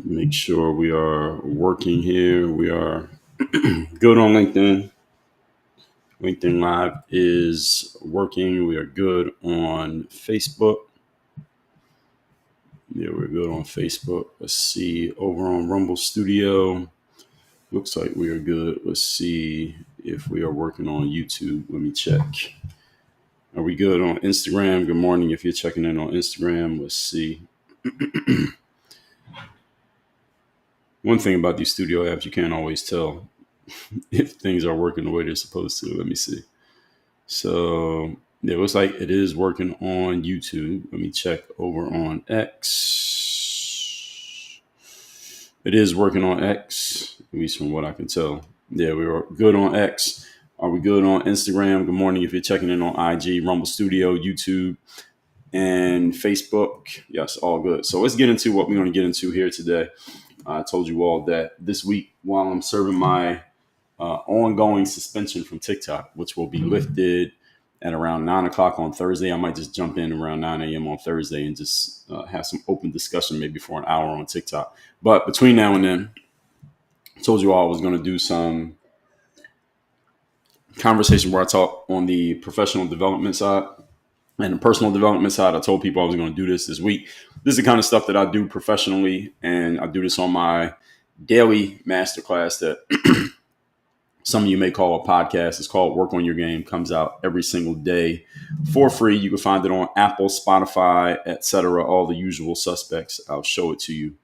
Make sure we are working here. We are good on LinkedIn. LinkedIn Live is working. We are good on Facebook. Yeah, we're good on Facebook. Let's see. Over on Rumble Studio, looks like we are good. Let's see if we are working on YouTube. Let me check. Are we good on Instagram? Good morning. If you're checking in on Instagram, let's see. One thing about these studio apps, you can't always tell if things are working the way they're supposed to. Let me see. So it looks like it is working on YouTube. Let me check over on X. It is working on X, at least from what I can tell. Yeah, we were good on X. Are we good on Instagram? Good morning if you're checking in on IG, Rumble Studio, YouTube, and Facebook. Yes, all good. So let's get into what we're going to get into here today. I told you all that this week, while I'm serving my ongoing suspension from TikTok, which will be lifted at around 9 o'clock on Thursday. I might just jump in around 9 a.m. on Thursday and just have some open discussion, maybe for an hour on TikTok. But between now and then, I told you all I was going to do some conversation where I talk on the professional development side and the personal development side. I told people I was going to do this week. This is the kind of stuff that I do professionally, and I do this on my daily masterclass that some of you may call a podcast. It's called Work on Your Game. Comes out every single day for free. You can find it on Apple, Spotify, etc. All the usual suspects. I'll show it to you.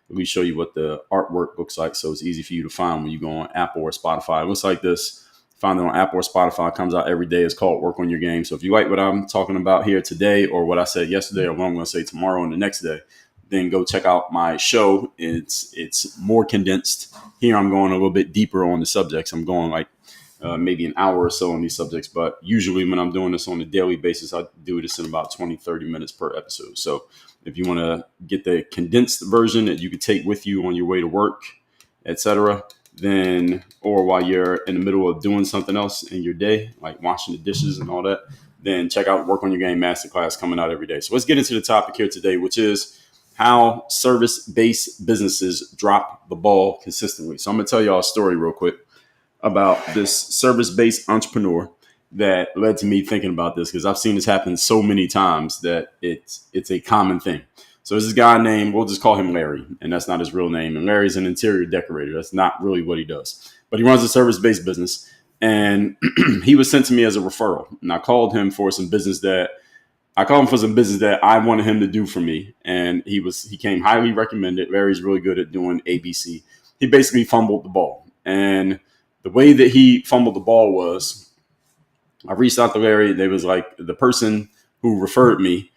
Let me show you what the artwork looks like so it's easy for you to find when you go on Apple or Spotify. It looks like this. Find it on Apple or Spotify. It comes out every day. It's called Work on Your Game. So if you like what I'm talking about here today, or what I said yesterday, or what I'm going to say tomorrow and the next day, then go check out my show. It's more condensed. Here I'm going a little bit deeper on the subjects. I'm going like maybe an hour or so on these subjects. But usually when I'm doing this on a daily basis, I do this in about 20, 30 minutes per episode. So if you want to get the condensed version that you could take with you on your way to work, etc., then, or while you're in the middle of doing something else in your day, like washing the dishes and all that, then check out Work on Your Game Masterclass coming out every day. So let's get into the topic here today, which is how service-based businesses drop the ball consistently. So I'm going to tell y'all a story real quick about this service-based entrepreneur that led to me thinking about this, because I've seen this happen so many times that it's a common thing. So there's this guy named, we'll just call him Larry, and that's not his real name. And Larry's an interior decorator. That's not really what he does. But he runs a service-based business, and he was sent to me as a referral. And I called him for some business that I wanted him to do for me. And he came highly recommended. Larry's really good at doing ABC. He basically fumbled the ball. And the way that he fumbled the ball was, I reached out to Larry. They was like, the person who referred me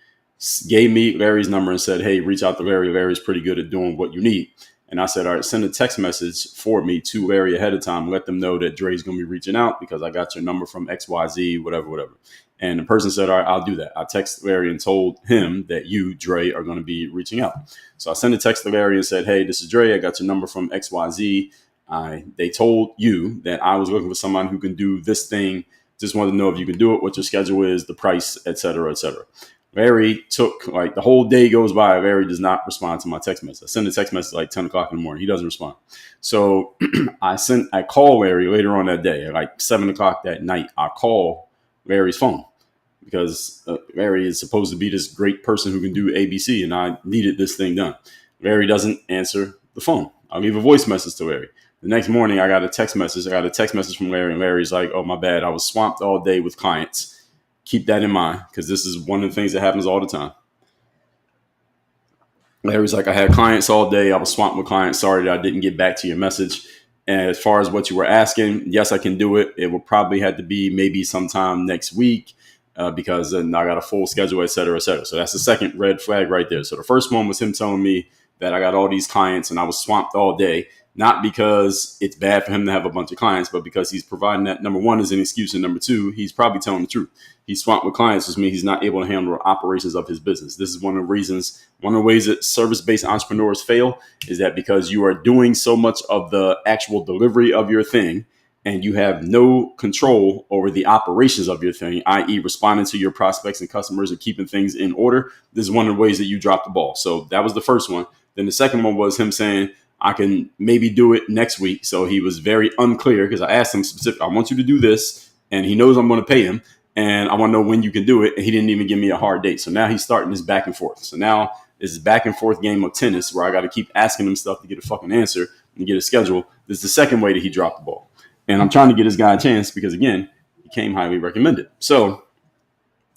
gave me Larry's number and said, hey, reach out to Larry. Larry's pretty good at doing what you need. And I said, all right, send a text message for me to Larry ahead of time. Let them know that Dre's going to be reaching out because I got your number from XYZ, whatever. And the person said, all right, I'll do that. I texted Larry and told him that you, Dre, are going to be reaching out. So I sent a text to Larry and said, hey, this is Dre. I got your number from XYZ. They told you that I was looking for someone who can do this thing. Just wanted to know if you can do it, what your schedule is, the price, et cetera, et cetera. Larry took like the whole day goes by. Larry does not respond to my text message. I send a text message like 10 o'clock in the morning. He doesn't respond. So I call Larry later on that day at like 7 o'clock that night. I call Larry's phone because Larry is supposed to be this great person who can do ABC, and I needed this thing done. Larry doesn't answer the phone. I leave a voice message to Larry. The next morning, I got a text message. From Larry, and Larry's like, oh, my bad. I was swamped all day with clients. Keep that in mind, because this is one of the things that happens all the time. Larry's like, I had clients all day. I was swamped with clients. Sorry that I didn't get back to your message. And as far as what you were asking, yes, I can do it. It will probably have to be maybe sometime next week because then I got a full schedule, et cetera, et cetera. So that's the second red flag right there. So the first one was him telling me that I got all these clients and I was swamped all day. Not because it's bad for him to have a bunch of clients, but because he's providing that, number one, is an excuse. And number two, he's probably telling the truth. He's swamped with clients, which means he's not able to handle the operations of his business. This is one of the ways that service-based entrepreneurs fail is that because you are doing so much of the actual delivery of your thing and you have no control over the operations of your thing, i.e. responding to your prospects and customers and keeping things in order, this is one of the ways that you drop the ball. So that was the first one. Then the second one was him saying, I can maybe do it next week. So he was very unclear because I asked him specific, I want you to do this. And he knows I'm going to pay him. And I want to know when you can do it. And he didn't even give me a hard date. So now he's starting this back and forth. So now it's back and forth game of tennis where I got to keep asking him stuff to get a fucking answer and get a schedule. This is the second way that he dropped the ball. And I'm trying to get this guy a chance because, again, he came highly recommended. So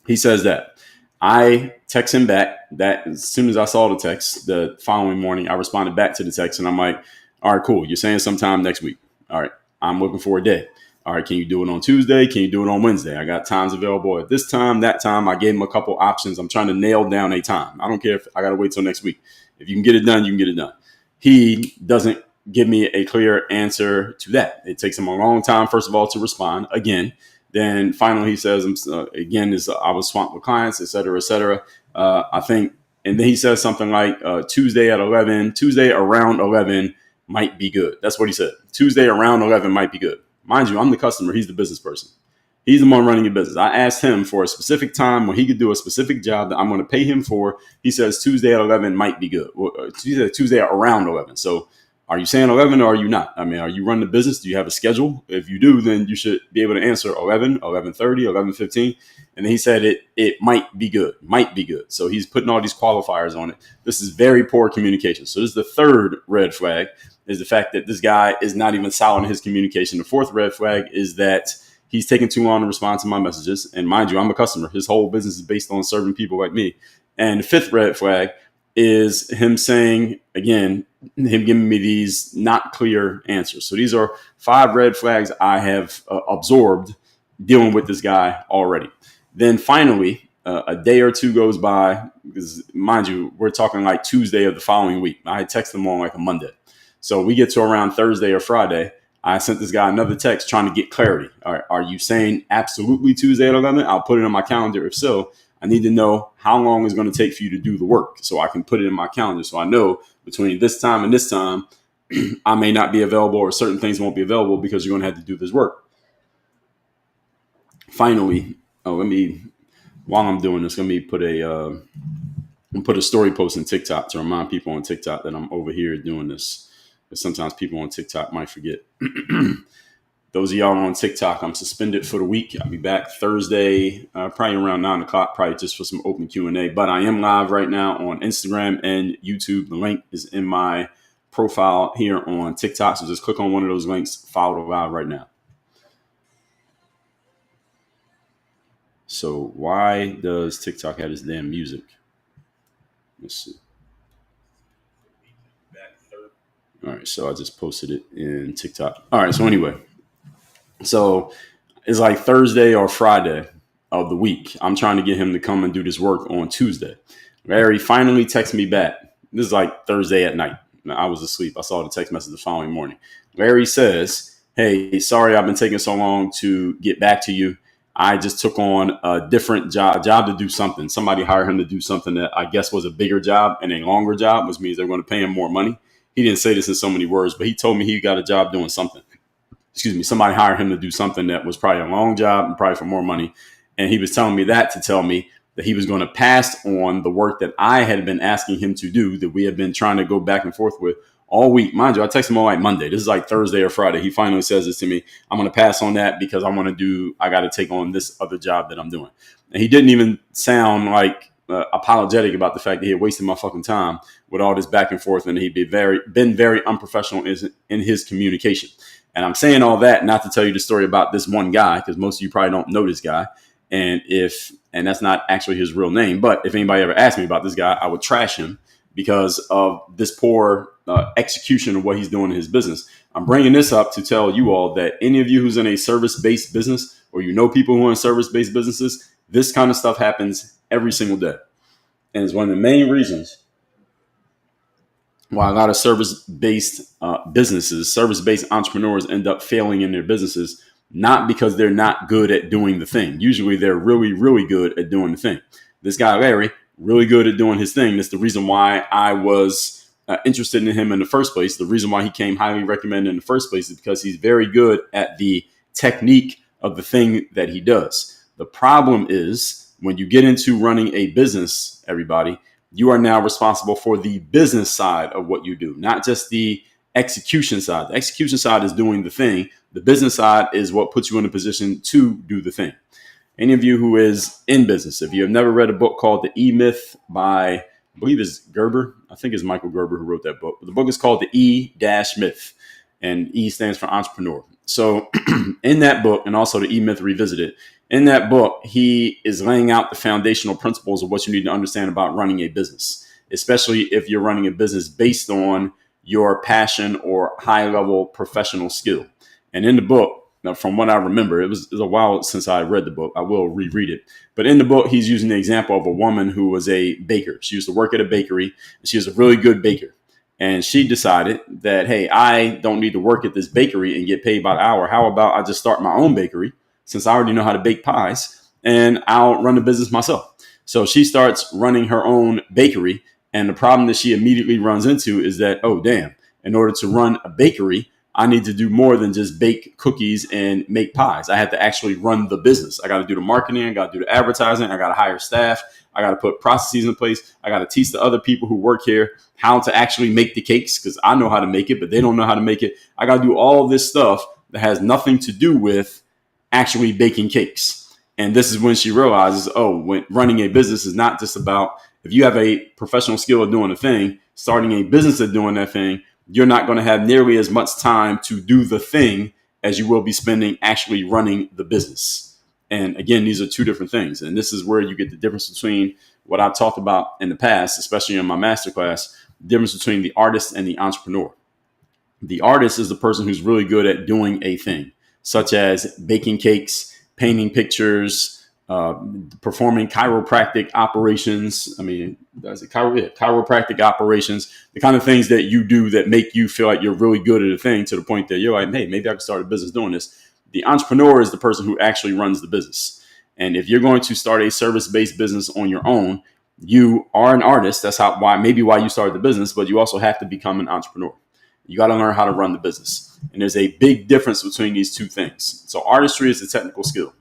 he says that. I text him back that as soon as I saw the text the following morning, I responded back to the text and I'm like, all right, cool. You're saying sometime next week. All right. I'm looking for a day. All right. Can you do it on Tuesday? Can you do it on Wednesday? I got times available at this time, that time. I gave him a couple options. I'm trying to nail down a time. I don't care if I got to wait till next week. If you can get it done, you can get it done. He doesn't give me a clear answer to that. It takes him a long time, first of all, to respond again. Then finally he says, again, I was swamped with clients, et cetera, et cetera. I think, and then he says something like Tuesday around 11 might be good. That's what he said. Tuesday around 11 might be good. Mind you, I'm the customer. He's the business person. He's the one running your business. I asked him for a specific time when he could do a specific job that I'm going to pay him for. He says Tuesday at 11 might be good. Tuesday around 11. So are you saying 11 or are you not? I mean, are you running the business? Do you have a schedule? If you do, then you should be able to answer 11, 11:30, 11:15. And then he said it might be good, So he's putting all these qualifiers on it. This is very poor communication. So this is the third red flag, is the fact that this guy is not even solid in his communication. The fourth red flag is that he's taking too long to respond to my messages. And mind you, I'm a customer. His whole business is based on serving people like me. And the fifth red flag is him saying, again, him giving me these not clear answers. So these are 5 red flags I have absorbed dealing with this guy already. Then finally, a day or two goes by, because mind you, we're talking like Tuesday of the following week. I texted him on like a Monday. So we get to around Thursday or Friday. I sent this guy another text trying to get clarity. All right, are you saying absolutely Tuesday at 11? I'll put it on my calendar. If so, I need to know how long it's going to take for you to do the work so I can put it in my calendar. So I know between this time and this time, I may not be available or certain things won't be available because you're going to have to do this work. Finally, while I'm doing this, let me put a story post in TikTok to remind people on TikTok that I'm over here doing this. But sometimes people on TikTok might forget. Those of y'all on TikTok, I'm suspended for the week. I'll be back Thursday, probably around 9 o'clock, probably just for some open Q&A. But I am live right now on Instagram and YouTube. The link is in my profile here on TikTok. So just click on one of those links, follow the live right now. So why does TikTok have this damn music? Let's see. All right, so I just posted it in TikTok. All right, so anyway. So it's like Thursday or Friday of the week. I'm trying to get him to come and do this work on Tuesday. Larry finally texts me back. This is like Thursday at night. I was asleep. I saw the text message the following morning. Larry says, hey, sorry I've been taking so long to get back to you. I just took on a different job to do something. Somebody hired him to do something that I guess was a bigger job and a longer job, which means they're going to pay him more money. He didn't say this in so many words, but he told me he got a job doing something. Somebody hired him to do something that was probably a long job and probably for more money. And he was telling me that to tell me that he was going to pass on the work that I had been asking him to do, that we had been trying to go back and forth with all week. Mind you, I texted him on like Monday. This is like Thursday or Friday. He finally says this to me. I'm going to pass on that because I got to take on this other job that I'm doing. And he didn't even sound like apologetic about the fact that he had wasted my fucking time with all this back and forth. And he'd been very unprofessional in his communication. And I'm saying all that not to tell you the story about this one guy, because most of you probably don't know this guy. And that's not actually his real name. But if anybody ever asked me about this guy, I would trash him because of this poor execution of what he's doing in his business. I'm bringing this up to tell you all that any of you who's in a service-based business, or you know people who are in service-based businesses, this kind of stuff happens every single day. And it's one of the main reasons why a lot of service-based businesses, service-based entrepreneurs end up failing in their businesses, not because they're not good at doing the thing. Usually they're really, really good at doing the thing. This guy, Larry, really good at doing his thing. That's the reason why I was interested in him in the first place. The reason why he came highly recommended in the first place is because he's very good at the technique of the thing that he does. The problem is when you get into running a business, everybody, You are now responsible for the business side of what you do, not just the execution side. The execution side is doing the thing. The business side is what puts you in a position to do the thing. Any of you who is in business, if you have never read a book called The E-Myth by, I believe it's Gerber. I think it's Michael Gerber who wrote that book. But the book is called The E-Myth, and E stands for entrepreneur. So in that book, and also The E-Myth Revisited, in that book, he is laying out the foundational principles of what you need to understand about running a business, especially if you're running a business based on your passion or high level professional skill. And in the book, now, from what I remember, it was a while since I read the book. I will reread it. But in the book, he's using the example of a woman who was a baker. She used to work at a bakery, and she was a really good baker. And she decided that, hey, I don't need to work at this bakery and get paid by the hour. How about I just start my own bakery, since I already know how to bake pies, and I'll run the business myself. So she starts running her own bakery. And the problem that she immediately runs into is that, oh, damn, in order to run a bakery, I need to do more than just bake cookies and make pies. I have to actually run the business. I got to do the marketing. I got to do the advertising. I got to hire staff. I got to put processes in place. I got to teach the other people who work here how to actually make the cakes, because I know how to make it, but they don't know how to make it. I got to do all of this stuff that has nothing to do with actually baking cakes. And this is when she realizes, oh, when running a business is not just about, if you have a professional skill of doing a thing, starting a business of doing that thing, you're not going to have nearly as much time to do the thing as you will be spending actually running the business. And again, these are two different things. And this is where you get the difference between what I've talked about in the past, especially in my masterclass, the difference between the artist and the entrepreneur. The artist is the person who's really good at doing a thing, such as baking cakes, painting pictures, performing chiropractic operations. I mean, chiropractic operations, the kind of things that you do that make you feel like you're really good at a thing, to the point that you're like, hey, maybe I can start a business doing this. The entrepreneur is the person who actually runs the business. And if you're going to start a service-based business on your own, you are an artist. That's why you started the business, but you also have to become an entrepreneur. You got to learn how to run the business. And there's a big difference between these two things. So artistry is a technical skill.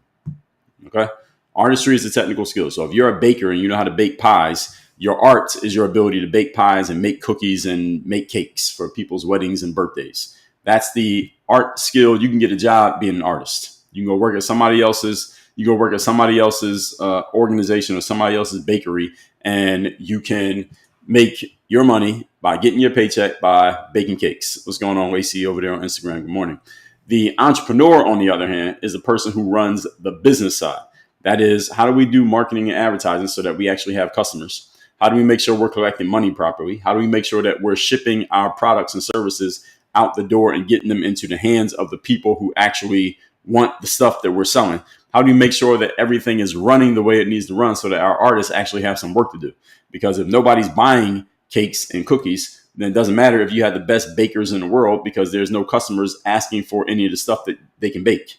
Okay. Artistry is a technical skill. So if you're a baker and you know how to bake pies, your art is your ability to bake pies and make cookies and make cakes for people's weddings and birthdays. That's the art skill. You can get a job being an artist. You can go work at somebody else's. Organization or somebody else's bakery, and you can make your money by getting your paycheck by baking cakes. What's going on, Lacey, over there on Instagram? Good morning. The entrepreneur, on the other hand, is the person who runs the business side. That is, how do we do marketing and advertising so that we actually have customers? How do we make sure we're collecting money properly? How do we make sure that we're shipping our products and services out the door and getting them into the hands of the people who actually want the stuff that we're selling? How do you make sure that everything is running the way it needs to run so that our artists actually have some work to do? Because if nobody's buying cakes and cookies, then it doesn't matter if you have the best bakers in the world, because there's no customers asking for any of the stuff that they can bake.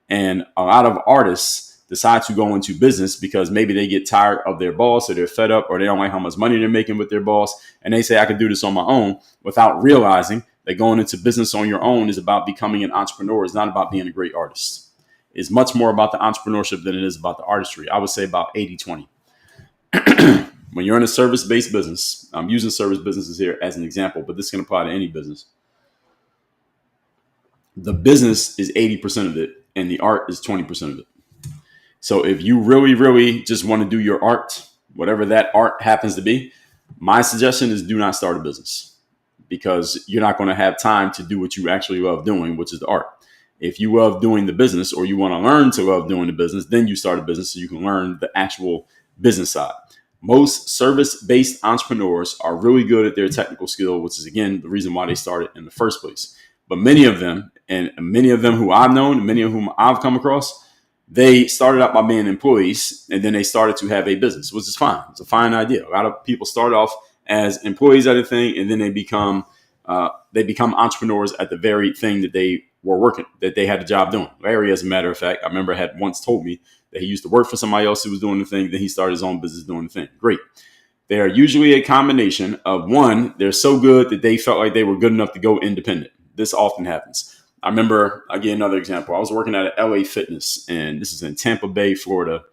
And a lot of artists decide to go into business because maybe they get tired of their boss, or they're fed up, or they don't like how much money they're making with their boss. And they say, I could do this on my own, without realizing that going into business on your own is about becoming an entrepreneur. It's not about being a great artist. It's much more about the entrepreneurship than it is about the artistry. I would say about 80-20. When you're in a service-based business, I'm using service businesses here as an example, but this can apply to any business. The business is 80% of it, and the art is 20% of it. So if you really, really just want to do your art, whatever that art happens to be, my suggestion is do not start a business, because you're not going to have time to do what you actually love doing, which is the art. If you love doing the business, or you want to learn to love doing the business, then you start a business so you can learn the actual business side. Most service-based entrepreneurs are really good at their technical skill, which is, again, the reason why they started in the first place. But many of them who I've known, and many of whom I've come across, they started out by being employees, and then they started to have a business, which is fine. It's a fine idea. A lot of people start off as employees at a thing, and then they become entrepreneurs at the very thing that they were working, that they had a job doing. Larry, as a matter of fact, I remember had once told me that he used to work for somebody else who was doing the thing. Then he started his own business doing the thing. Great. They are usually a combination of, one, they're so good that they felt like they were good enough to go independent. This often happens. I remember, again, another example. I was working at LA Fitness, and this is in Tampa Bay, Florida,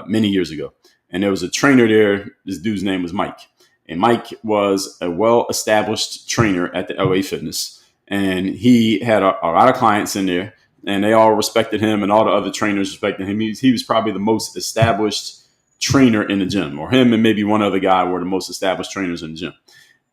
many years ago. And there was a trainer there. This dude's name was Mike. And Mike was a well-established trainer at the LA Fitness. And he had a lot of clients in there, and they all respected him, and all the other trainers respected him. He was probably the most established trainer in the gym, or him and maybe one other guy were the most established trainers in the gym.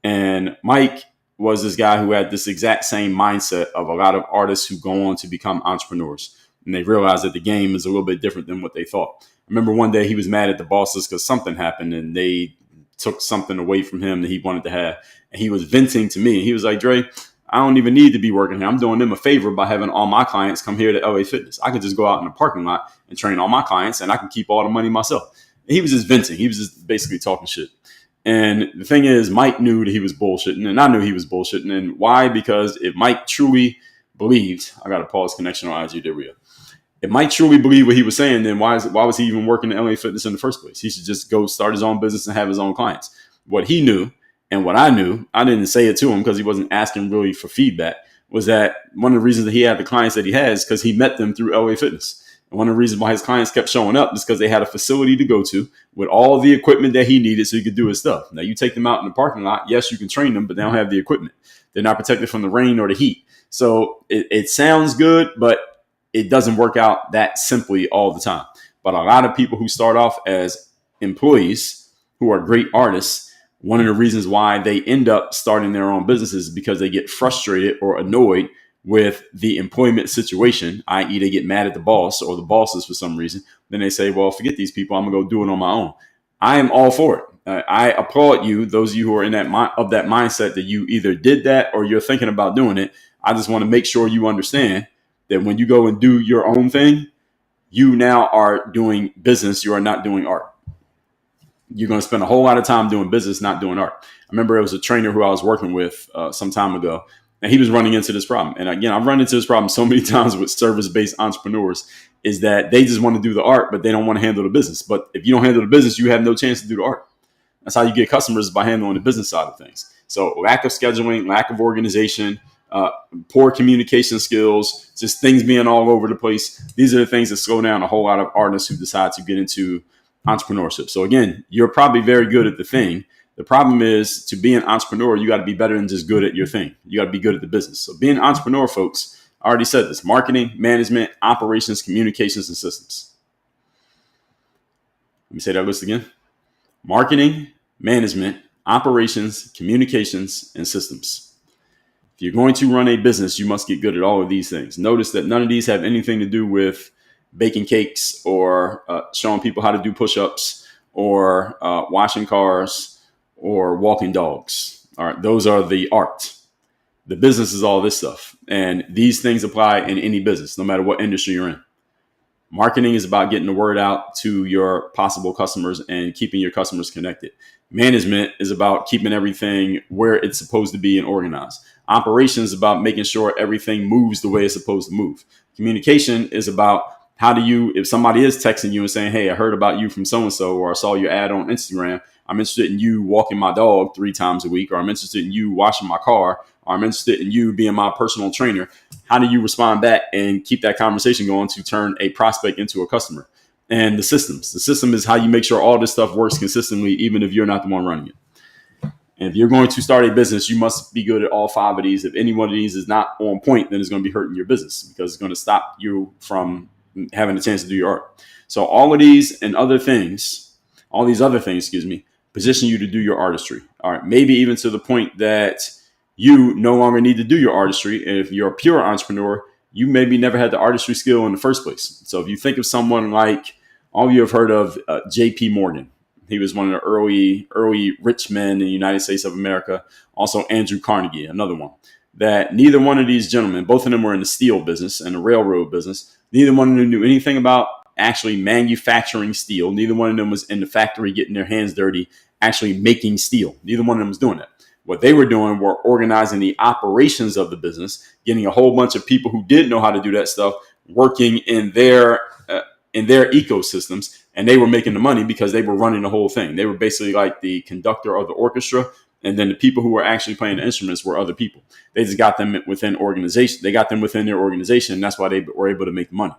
And Mike was this guy who had this exact same mindset of a lot of artists who go on to become entrepreneurs. And they realized that the game is a little bit different than what they thought. I remember one day he was mad at the bosses because something happened and they took something away from him that he wanted to have. And he was venting to me. He was like, Dre, I don't even need to be working here. I'm doing them a favor by having all my clients come here to LA Fitness. I could just go out in the parking lot and train all my clients, and I can keep all the money myself. And he was just venting. He was just basically talking shit. And the thing is, Mike knew that he was bullshitting, and I knew he was bullshitting. And why? Because if Mike truly believed, I got to pause connection on IG, there we go. If Mike truly believed what he was saying, then why was he even working at LA Fitness in the first place? He should just go start his own business and have his own clients. What he knew and what I knew, I didn't say it to him because he wasn't asking really for feedback, was that one of the reasons that he had the clients that he has because he met them through LA Fitness. And one of the reasons why his clients kept showing up is because they had a facility to go to with all the equipment that he needed so he could do his stuff. Now, you take them out in the parking lot. Yes, you can train them, but they don't have the equipment. They're not protected from the rain or the heat. So it sounds good, but it doesn't work out that simply all the time. But a lot of people who start off as employees who are great artists, one of the reasons why they end up starting their own businesses is because they get frustrated or annoyed with the employment situation, i.e. they get mad at the boss or the bosses for some reason. Then they say, well, forget these people. I'm going to go do it on my own. I am all for it. I applaud you, those of you who are in that mindset that you either did that or you're thinking about doing it. I just want to make sure you understand that when you go and do your own thing, you now are doing business. You are not doing art. You're going to spend a whole lot of time doing business, not doing art. I remember it was a trainer who I was working with some time ago, and he was running into this problem. And again, I've run into this problem so many times with service-based entrepreneurs is that they just want to do the art, but they don't want to handle the business. But if you don't handle the business, you have no chance to do the art. That's how you get customers, by handling the business side of things. So lack of scheduling, lack of organization, poor communication skills, just things being all over the place. These are the things that slow down a whole lot of artists who decide to get into entrepreneurship. So again, you're probably very good at the thing. The problem is, to be an entrepreneur, you got to be better than just good at your thing. You got to be good at the business. So being an entrepreneur, folks, I already said this: marketing, management, operations, communications, and systems. Let me say that list again: marketing, management, operations, communications, and systems. If you're going to run a business, you must get good at all of these things. Notice that none of these have anything to do with baking cakes or showing people how to do push-ups or washing cars or walking dogs. All right, those are the art. The business is all this stuff. And these things apply in any business, no matter what industry you're in. Marketing is about getting the word out to your possible customers and keeping your customers connected. Management is about keeping everything where it's supposed to be and organized. Operations is about making sure everything moves the way it's supposed to move. Communication is about how do you, if somebody is texting you and saying, hey, I heard about you from so-and-so, or I saw your ad on Instagram, I'm interested in you walking my dog 3 times a week, or I'm interested in you washing my car, or I'm interested in you being my personal trainer. How do you respond back and keep that conversation going to turn a prospect into a customer? And the systems. The system is how you make sure all this stuff works consistently, even if you're not the one running it. And if you're going to start a business, you must be good at all 5 of these. If any one of these is not on point, then it's going to be hurting your business, because it's going to stop you from having a chance to do your art. So all of these and other things, all these other things, position you to do your artistry. All right. Maybe even to the point that you no longer need to do your artistry. And if you're a pure entrepreneur, you maybe never had the artistry skill in the first place. So if you think of someone like, all of you have heard of J.P. Morgan. He was one of the early rich men in the United States of America. Also Andrew Carnegie, another one. That neither one of these gentlemen, both of them were in the steel business and the railroad business. Neither one of them knew anything about actually manufacturing steel. Neither one of them was in the factory getting their hands dirty, actually making steel. Neither one of them was doing that. What they were doing were organizing the operations of the business, getting a whole bunch of people who did know how to do that stuff, working in their ecosystems, and they were making the money because they were running the whole thing. They were basically like the conductor of the orchestra, and then the people who were actually playing the instruments were other people. They just got them within organization. They got them within their organization, and that's why they were able to make the money.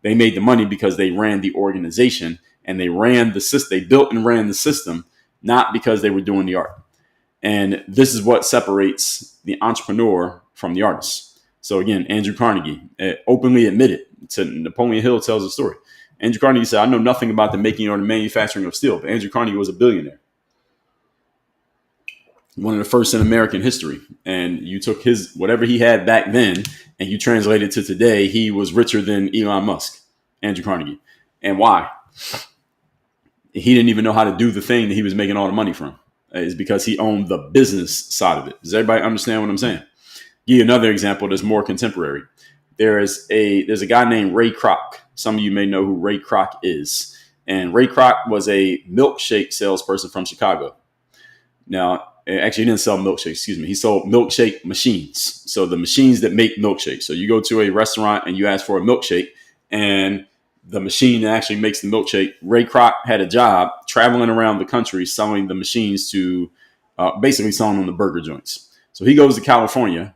They made the money because they ran the organization and they ran the system. They built and ran the system, not because they were doing the art. And this is what separates the entrepreneur from the artist. So again, Andrew Carnegie openly admitted to Napoleon Hill tells the story. Andrew Carnegie said, I know nothing about the making or the manufacturing of steel, but Andrew Carnegie was a billionaire. One of the first in American history. And you took his, whatever he had back then, and you translated to today, he was richer than Elon Musk, Andrew Carnegie. And why? He didn't even know how to do the thing that he was making all the money from. It's because he owned the business side of it. Does everybody understand what I'm saying? Give you another example that's more contemporary. There's a guy named Ray Kroc. Some of you may know who Ray Kroc is. And Ray Kroc was a milkshake salesperson from Chicago. Now, actually, he didn't sell milkshakes, excuse me. He sold milkshake machines. So the machines that make milkshakes. So you go to a restaurant and you ask for a milkshake, and the machine that actually makes the milkshake, Ray Kroc had a job traveling around the country selling the machines to basically selling them to burger joints. So he goes to California.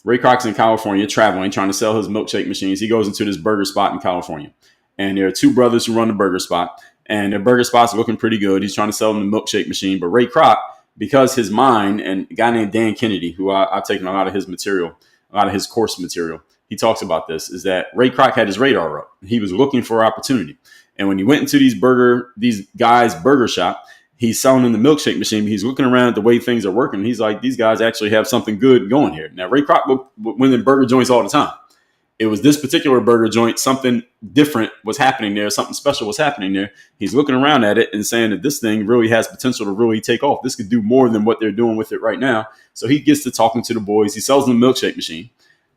Ray Kroc's in California traveling, trying to sell his milkshake machines. He goes into this burger spot in California. And there are two brothers who run the burger spot. And their burger spot's looking pretty good. He's trying to sell them the milkshake machine. But Ray Kroc, because his mind, and a guy named Dan Kennedy, who I've taken a lot of his material, a lot of his course material, he talks about this, is that Ray Kroc had his radar up. He was looking for opportunity. And when he went into these guys' burger shop, he's selling them the milkshake machine. He's looking around at the way things are working. He's like, these guys actually have something good going here. Now, Ray Kroc went in burger joints all the time. It was this particular burger joint, something different was happening there. Something special was happening there. He's looking around at it and saying that this thing really has potential to really take off. This could do more than what they're doing with it right now. So he gets to talking to the boys. He sells them a milkshake machine,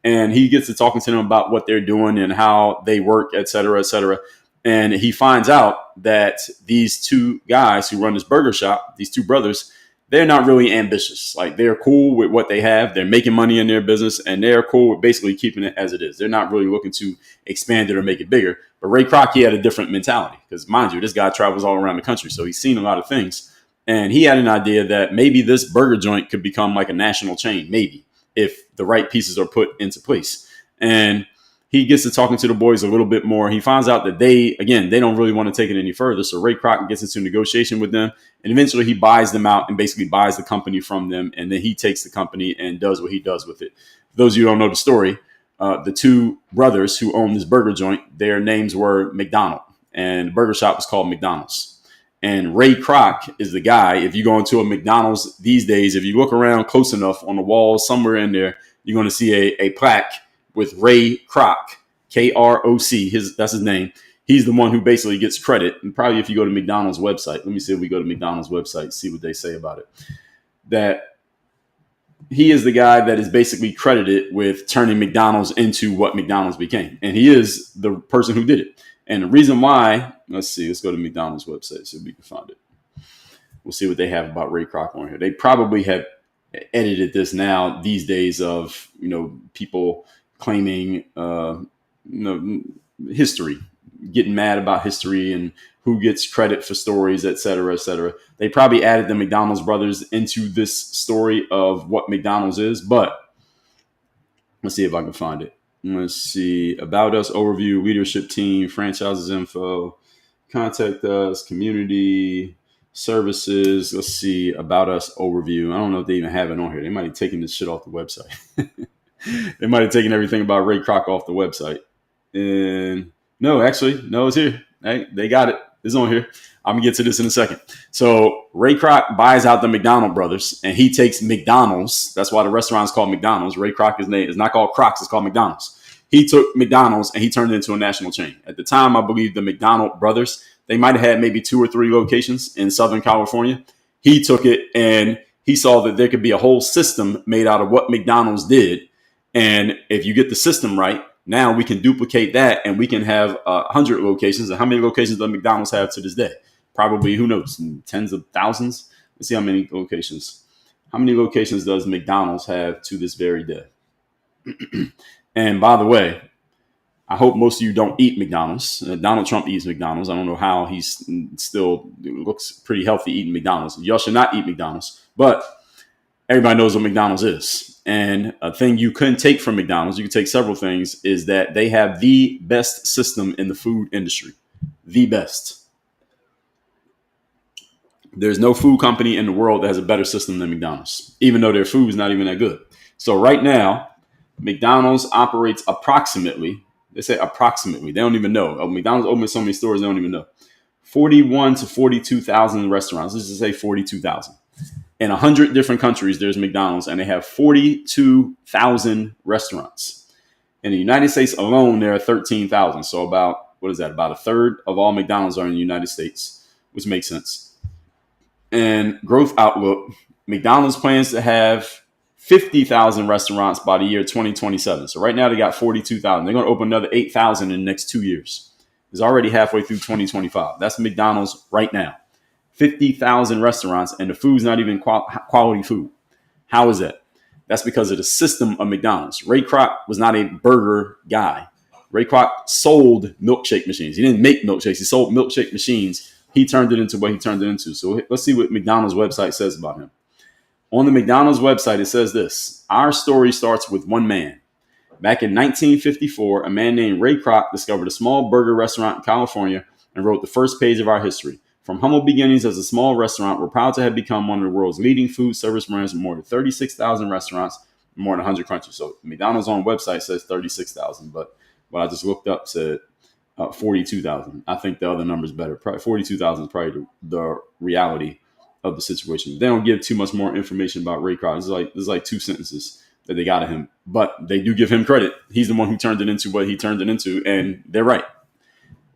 and he gets to talking to them about what they're doing and how they work, et cetera, et cetera. And he finds out that these two guys who run this burger shop, these two brothers, they're not really ambitious. Like, they're cool with what they have. They're making money in their business, and they're cool with basically keeping it as it is. They're not really looking to expand it or make it bigger. But Ray Kroc, he had a different mentality because, mind you, this guy travels all around the country. So he's seen a lot of things. And he had an idea that maybe this burger joint could become like a national chain, maybe, if the right pieces are put into place. And he gets to talking to the boys a little bit more. He finds out that they don't really want to take it any further. So Ray Kroc gets into negotiation with them, and eventually he buys them out and basically buys the company from them. And then he takes the company and does what he does with it. For those of you who don't know the story, the two brothers who own this burger joint, their names were McDonald, and the burger shop was called McDonald's. And Ray Kroc is the guy. If you go into a McDonald's these days, if you look around close enough on the wall somewhere in there, you're going to see a plaque with Ray Kroc, Kroc. That's his name. He's the one who basically gets credit. And probably if you go to McDonald's website, let me see if we go to McDonald's website, see what they say about it. That he is the guy that is basically credited with turning McDonald's into what McDonald's became. And he is the person who did it. And the reason why, let's go to McDonald's website so we can find it. We'll see what they have about Ray Kroc on here. They probably have edited this now these days of, people claiming, history, getting mad about history and who gets credit for stories, et cetera, et cetera. They probably added the McDonald's brothers into this story of what McDonald's is, but let's see if I can find it. Let's see. About us, overview, leadership team, franchises info, contact us, community, services. Let's see. About us, overview. I don't know if they even have it on here. They might have taken this shit off the website. They might have taken everything about Ray Kroc off the website. And no, it's here. Hey, they got it. It's on here. I'm going to get to this in a second. So Ray Kroc buys out the McDonald brothers, and he takes McDonald's. That's why the restaurant is called McDonald's. Ray Kroc's name is not called Crocs. It's called McDonald's. He took McDonald's and he turned it into a national chain. At the time, I believe the McDonald brothers, they might have had maybe 2 or 3 locations in Southern California. He took it and he saw that there could be a whole system made out of what McDonald's did. And if you get the system right, now we can duplicate that and we can have 100 locations. And how many locations does McDonald's have to this day? Probably, who knows, tens of thousands. Let's see how many locations. How many locations does McDonald's have to this very day? And by the way, I hope most of you don't eat McDonald's. Donald Trump eats McDonald's. I don't know how he's still looks pretty healthy eating McDonald's. Y'all should not eat McDonald's. But everybody knows what McDonald's is. And a thing you couldn't take from McDonald's, you can take several things, is that they have the best system in the food industry. The best. There's no food company in the world that has a better system than McDonald's, even though their food is not even that good. So right now, McDonald's operates approximately, they say approximately, they don't even know. McDonald's opens so many stores, they don't even know. 41 to 42,000 restaurants. Let's just say 42,000. In 100 different countries, there's McDonald's, and they have 42,000 restaurants. In the United States alone, there are 13,000. So about, what is that? About a third of all McDonald's are in the United States, which makes sense. And growth outlook, McDonald's plans to have 50,000 restaurants by the year 2027. So right now they got 42,000. They're going to open another 8,000 in the next 2 years. It's already halfway through 2025. That's McDonald's right now. 50,000 restaurants, and the food's not even quality food. How is that? That's because of the system of McDonald's. Ray Kroc was not a burger guy. Ray Kroc sold milkshake machines. He didn't make milkshakes. He sold milkshake machines. He turned it into what he turned it into. So let's see what McDonald's website says about him. On the McDonald's website, it says this: our story starts with one man. Back in 1954, a man named Ray Kroc discovered a small burger restaurant in California and wrote the first page of our history. From humble beginnings as a small restaurant, we're proud to have become one of the world's leading food service brands with more than 36,000 restaurants in more than 100 countries. So McDonald's own website says 36,000, but what I just looked up said 42,000. I think the other number is better. Probably 42,000 is probably the reality of the situation. They don't give too much more information about Ray Kroc. There's like two sentences that they got of him, but they do give him credit. He's the one who turned it into what he turned it into, and they're right.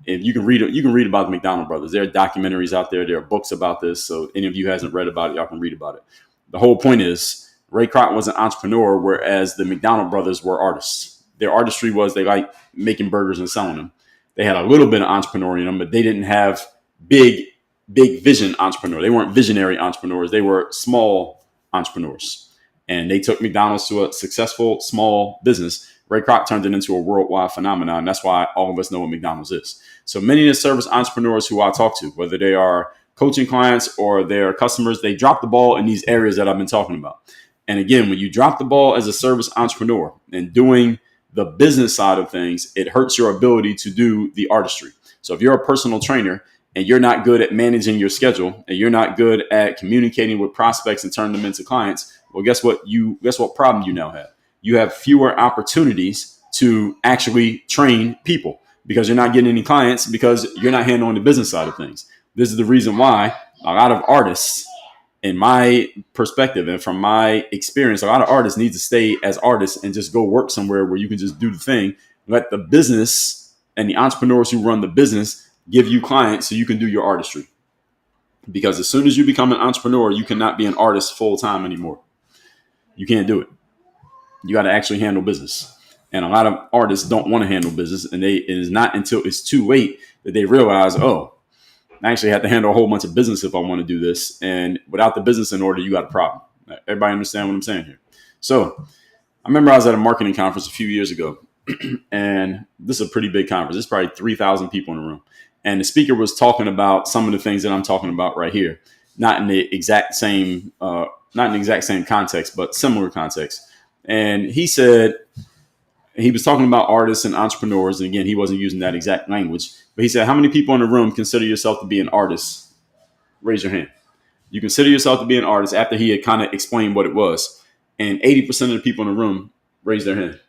If you can read about the McDonald brothers. There are documentaries out there. There are books about this. So any of you hasn't read about it, y'all can read about it. The whole point is Ray Kroc was an entrepreneur, whereas the McDonald brothers were artists. Their artistry was they liked making burgers and selling them. They had a little bit of entrepreneur in them, but they didn't have big vision entrepreneur. They weren't visionary entrepreneurs. They were small entrepreneurs. And they took McDonald's to a successful small business. Ray Kroc turned it into a worldwide phenomenon. And that's why all of us know what McDonald's is. So many of the service entrepreneurs who I talk to, whether they are coaching clients or they're customers, they drop the ball in these areas that I've been talking about. And again, when you drop the ball as a service entrepreneur and doing the business side of things, it hurts your ability to do the artistry. So if you're a personal trainer and you're not good at managing your schedule and you're not good at communicating with prospects and turning them into clients, well, guess what problem you now have? You have fewer opportunities to actually train people because you're not getting any clients because you're not handling the business side of things. This is the reason why a lot of artists, in my perspective and from my experience, a lot of artists need to stay as artists and just go work somewhere where you can just do the thing. Let the business and the entrepreneurs who run the business give you clients so you can do your artistry. Because as soon as you become an entrepreneur, you cannot be an artist full time anymore. You can't do it. You got to actually handle business. And a lot of artists don't want to handle business. And it is not until it's too late that they realize, oh, I actually have to handle a whole bunch of business if I want to do this. And without the business in order, you got a problem. Everybody understand what I'm saying here? So I remember I was at a marketing conference a few years ago. And this is a pretty big conference. There's probably 3,000 people in the room. And the speaker was talking about some of the things that I'm talking about right here. Not in the exact same context, but similar context. And he said, he was talking about artists and entrepreneurs. And again, he wasn't using that exact language, but he said, how many people in the room consider yourself to be an artist? Raise your hand. You consider yourself to be an artist after he had kind of explained what it was. And 80% of the people in the room raised their hand.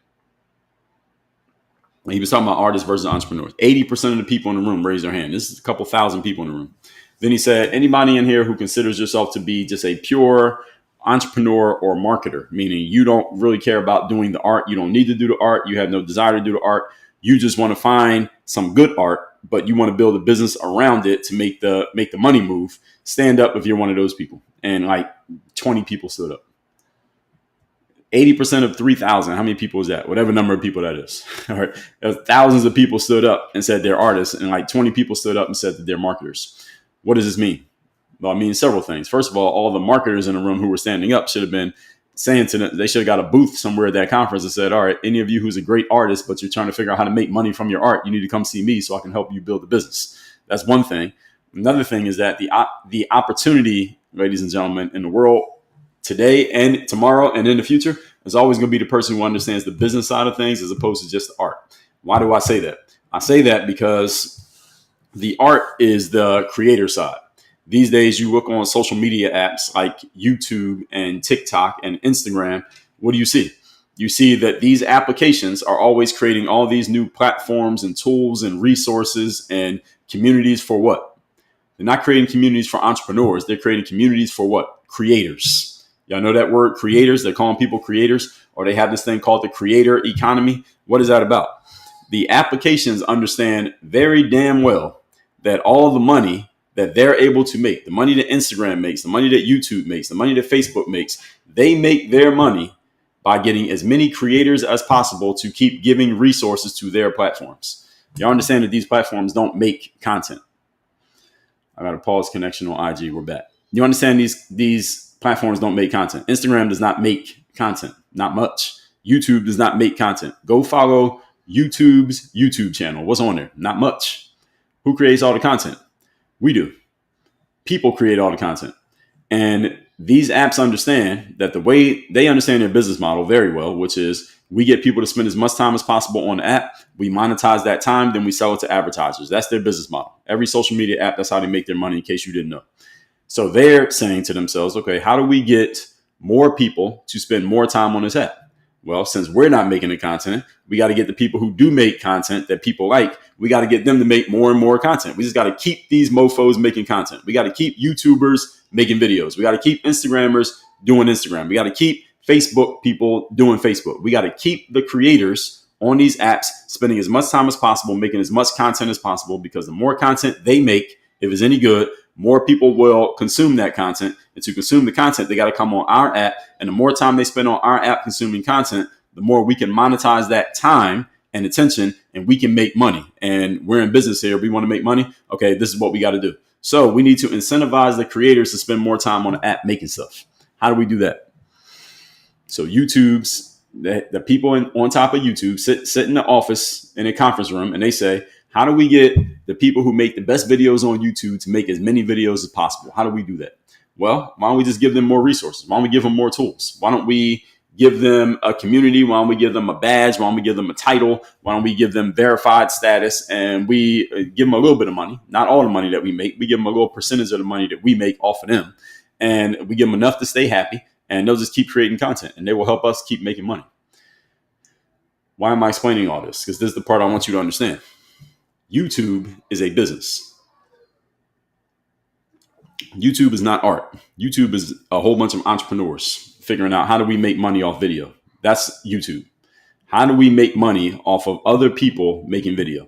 He was talking about artists versus entrepreneurs. 80% of the people in the room raised their hand. This is a couple thousand people in the room. Then he said, anybody in here who considers yourself to be just a pure entrepreneur or marketer, meaning you don't really care about doing the art. You don't need to do the art. You have no desire to do the art. You just want to find some good art, but you want to build a business around it to make the money move. Stand up if you're one of those people. And like 20 people stood up. 80% of 3,000. How many people is that? Whatever number of people that is. All right. Thousands of people stood up and said they're artists, and like 20 people stood up and said that they're marketers. What does this mean? Well, it means several things. First of all the marketers in the room who were standing up should have been saying to them, they should have got a booth somewhere at that conference and said, all right, any of you who's a great artist, but you're trying to figure out how to make money from your art, you need to come see me so I can help you build a business. That's one thing. Another thing is that the opportunity, ladies and gentlemen, in the world today and tomorrow and in the future is always going to be the person who understands the business side of things as opposed to just the art. Why do I say that? I say that because the art is the creator side. These days, you look on social media apps like YouTube and TikTok and Instagram. What do you see? You see that these applications are always creating all these new platforms and tools and resources and communities for what? They're not creating communities for entrepreneurs. They're creating communities for what? Creators. Y'all know that word, creators? They're calling people creators, or they have this thing called the creator economy. What is that about? The applications understand very damn well that all the money that they're able to make, the money that Instagram makes, the money that YouTube makes, the money that Facebook makes, they make their money by getting as many creators as possible to keep giving resources to their platforms. Y'all understand that these platforms don't make content. I got a pause connection on IG. We're back. You understand these platforms don't make content. Instagram does not make content, not much. YouTube does not make content. Go follow YouTube's YouTube channel. What's on there? Not much. Who creates all the content? We do. People create all the content. And these apps understand that the way they understand their business model very well, which is we get people to spend as much time as possible on the app. We monetize that time, then we sell it to advertisers. That's their business model. Every social media app, that's how they make their money, in case you didn't know. So they're saying to themselves, okay, how do we get more people to spend more time on this app? Well, since we're not making the content, we got to get the people who do make content that people like. We got to get them to make more and more content. We just got to keep these mofos making content. We got to keep YouTubers making videos. We got to keep Instagrammers doing Instagram. We got to keep Facebook people doing Facebook. We got to keep the creators on these apps spending as much time as possible, making as much content as possible, because the more content they make, if it's any good, more people will consume that content. And to consume the content, they got to come on our app. And the more time they spend on our app consuming content, the more we can monetize that time and attention, and we can make money. And we're in business here. We want to make money. Okay, this is what we got to do. So we need to incentivize the creators to spend more time on the app making stuff. How do we do that? So the people on top of YouTube sit in the office in a conference room, and they say, how do we get the people who make the best videos on YouTube to make as many videos as possible? How do we do that? Well, why don't we just give them more resources? Why don't we give them more tools? Why don't we give them a community? Why don't we give them a badge? Why don't we give them a title? Why don't we give them verified status? And we give them a little bit of money, not all the money that we make. We give them a little percentage of the money that we make off of them. And we give them enough to stay happy, and they'll just keep creating content, and they will help us keep making money. Why am I explaining all this? Because this is the part I want you to understand. YouTube is a business. YouTube is not art. YouTube is a whole bunch of entrepreneurs figuring out how do we make money off video. That's YouTube. How do we make money off of other people making video?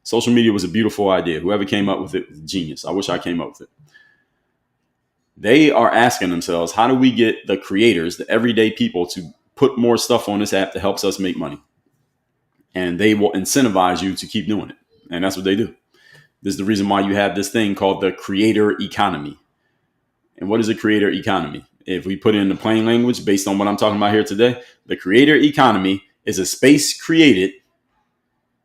Social media was a beautiful idea. Whoever came up with it was genius. I wish I came up with it. They are asking themselves, how do we get the creators, the everyday people, to put more stuff on this app that helps us make money? And they will incentivize you to keep doing it. And that's what they do. This is the reason why you have this thing called the creator economy. And what is a creator economy? If we put it in the plain language based on what I'm talking about here today, the creator economy is a space created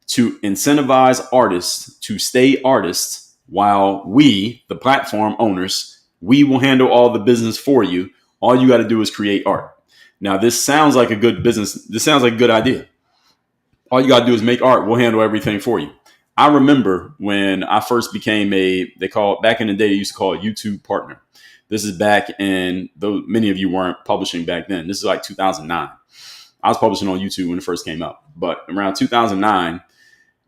to incentivize artists to stay artists, while we, the platform owners, we will handle all the business for you. All you got to do is create art. Now, this sounds like a good business. This sounds like a good idea. All you got to do is make art. We'll handle everything for you. I remember when I first became back in the day, they used to call it YouTube partner. This is back in, though many of you weren't publishing back then. This is like 2009. I was publishing on YouTube when it first came out. But around 2009,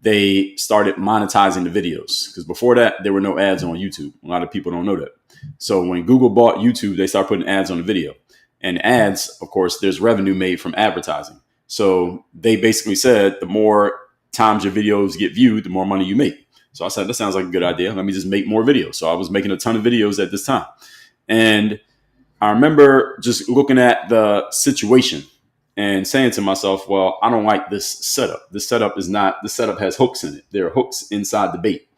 they started monetizing the videos, because before that, there were no ads on YouTube. A lot of people don't know that. So when Google bought YouTube, they started putting ads on the video. And ads, of course, there's revenue made from advertising. So they basically said the more times your videos get viewed, the more money you make. So I said, that sounds like a good idea. Let me just make more videos. So I was making a ton of videos at this time. And I remember just looking at the situation and saying to myself, well, I don't like this setup. The setup has hooks in it. There are hooks inside the bait.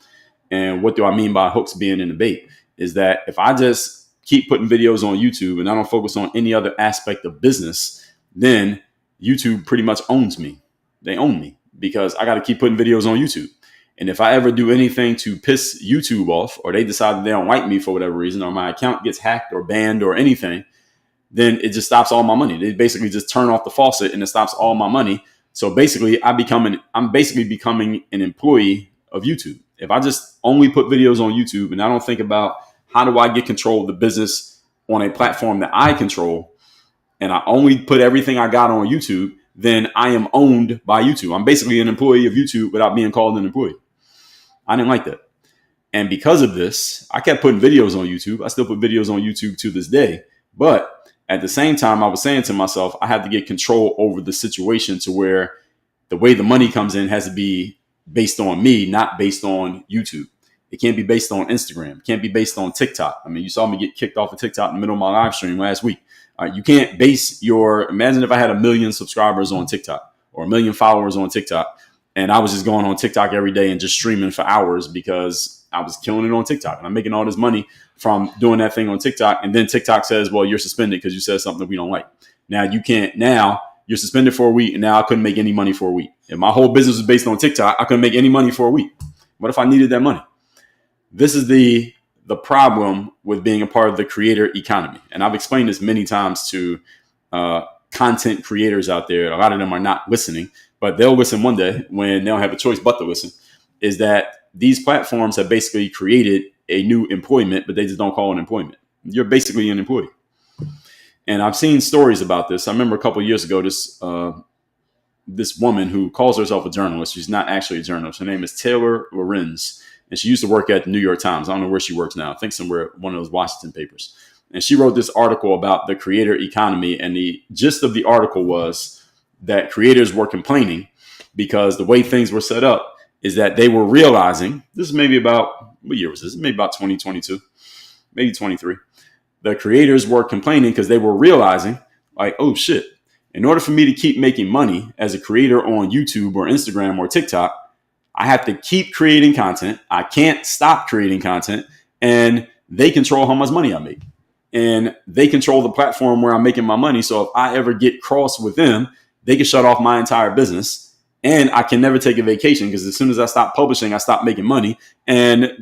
And what do I mean by hooks being in the bait? Is that if I just keep putting videos on YouTube and I don't focus on any other aspect of business, then YouTube pretty much owns me. They own me, because I got to keep putting videos on YouTube. And if I ever do anything to piss YouTube off, or they decide that they don't like me for whatever reason, or my account gets hacked or banned or anything, then it just stops all my money. They basically just turn off the faucet and it stops all my money. So basically, I'm basically becoming an employee of YouTube. If I just only put videos on YouTube and I don't think about How do I get control of the business on a platform that I control? And I only put everything I got on YouTube, then I am owned by YouTube. I'm basically an employee of YouTube without being called an employee. I didn't like that. And because of this, I kept putting videos on YouTube. I still put videos on YouTube to this day. But at the same time, I was saying to myself, I had to get control over the situation to where the way the money comes in has to be based on me, not based on YouTube. It can't be based on Instagram. It can't be based on TikTok. I mean, you saw me get kicked off of TikTok in the middle of my live stream last week. You can't base imagine if I had 1 million subscribers on TikTok or 1 million followers on TikTok, and I was just going on TikTok every day and just streaming for hours because I was killing it on TikTok and I'm making all this money from doing that thing on TikTok. And then TikTok says, well, you're suspended because you said something that we don't like. Now you're suspended for a week, and now I couldn't make any money for a week. If my whole business was based on TikTok, I couldn't make any money for a week. What if I needed that money? This is the problem with being a part of the creator economy. And I've explained this many times to content creators out there. A lot of them are not listening, but they'll listen one day when they don't have a choice but to listen, is that these platforms have basically created a new employment, but they just don't call it employment. You're basically an employee. And I've seen stories about this. I remember a couple of years ago, this woman who calls herself a journalist. She's not actually a journalist. Her name is Taylor Lorenz. And she used to work at the New York Times. I don't know where she works now. I think somewhere, one of those Washington papers. And she wrote this article about the creator economy. And the gist of the article was that creators were complaining because the way things were set up is that they were realizing, this is maybe about, what year was this? Maybe about 2022, maybe 23. The creators were complaining because they were realizing, like, oh shit, in order for me to keep making money as a creator on YouTube or Instagram or TikTok, I have to keep creating content. I can't stop creating content, and they control how much money I make, and they control the platform where I'm making my money. So if I ever get cross with them, they can shut off my entire business, and I can never take a vacation because as soon as I stop publishing, I stop making money. And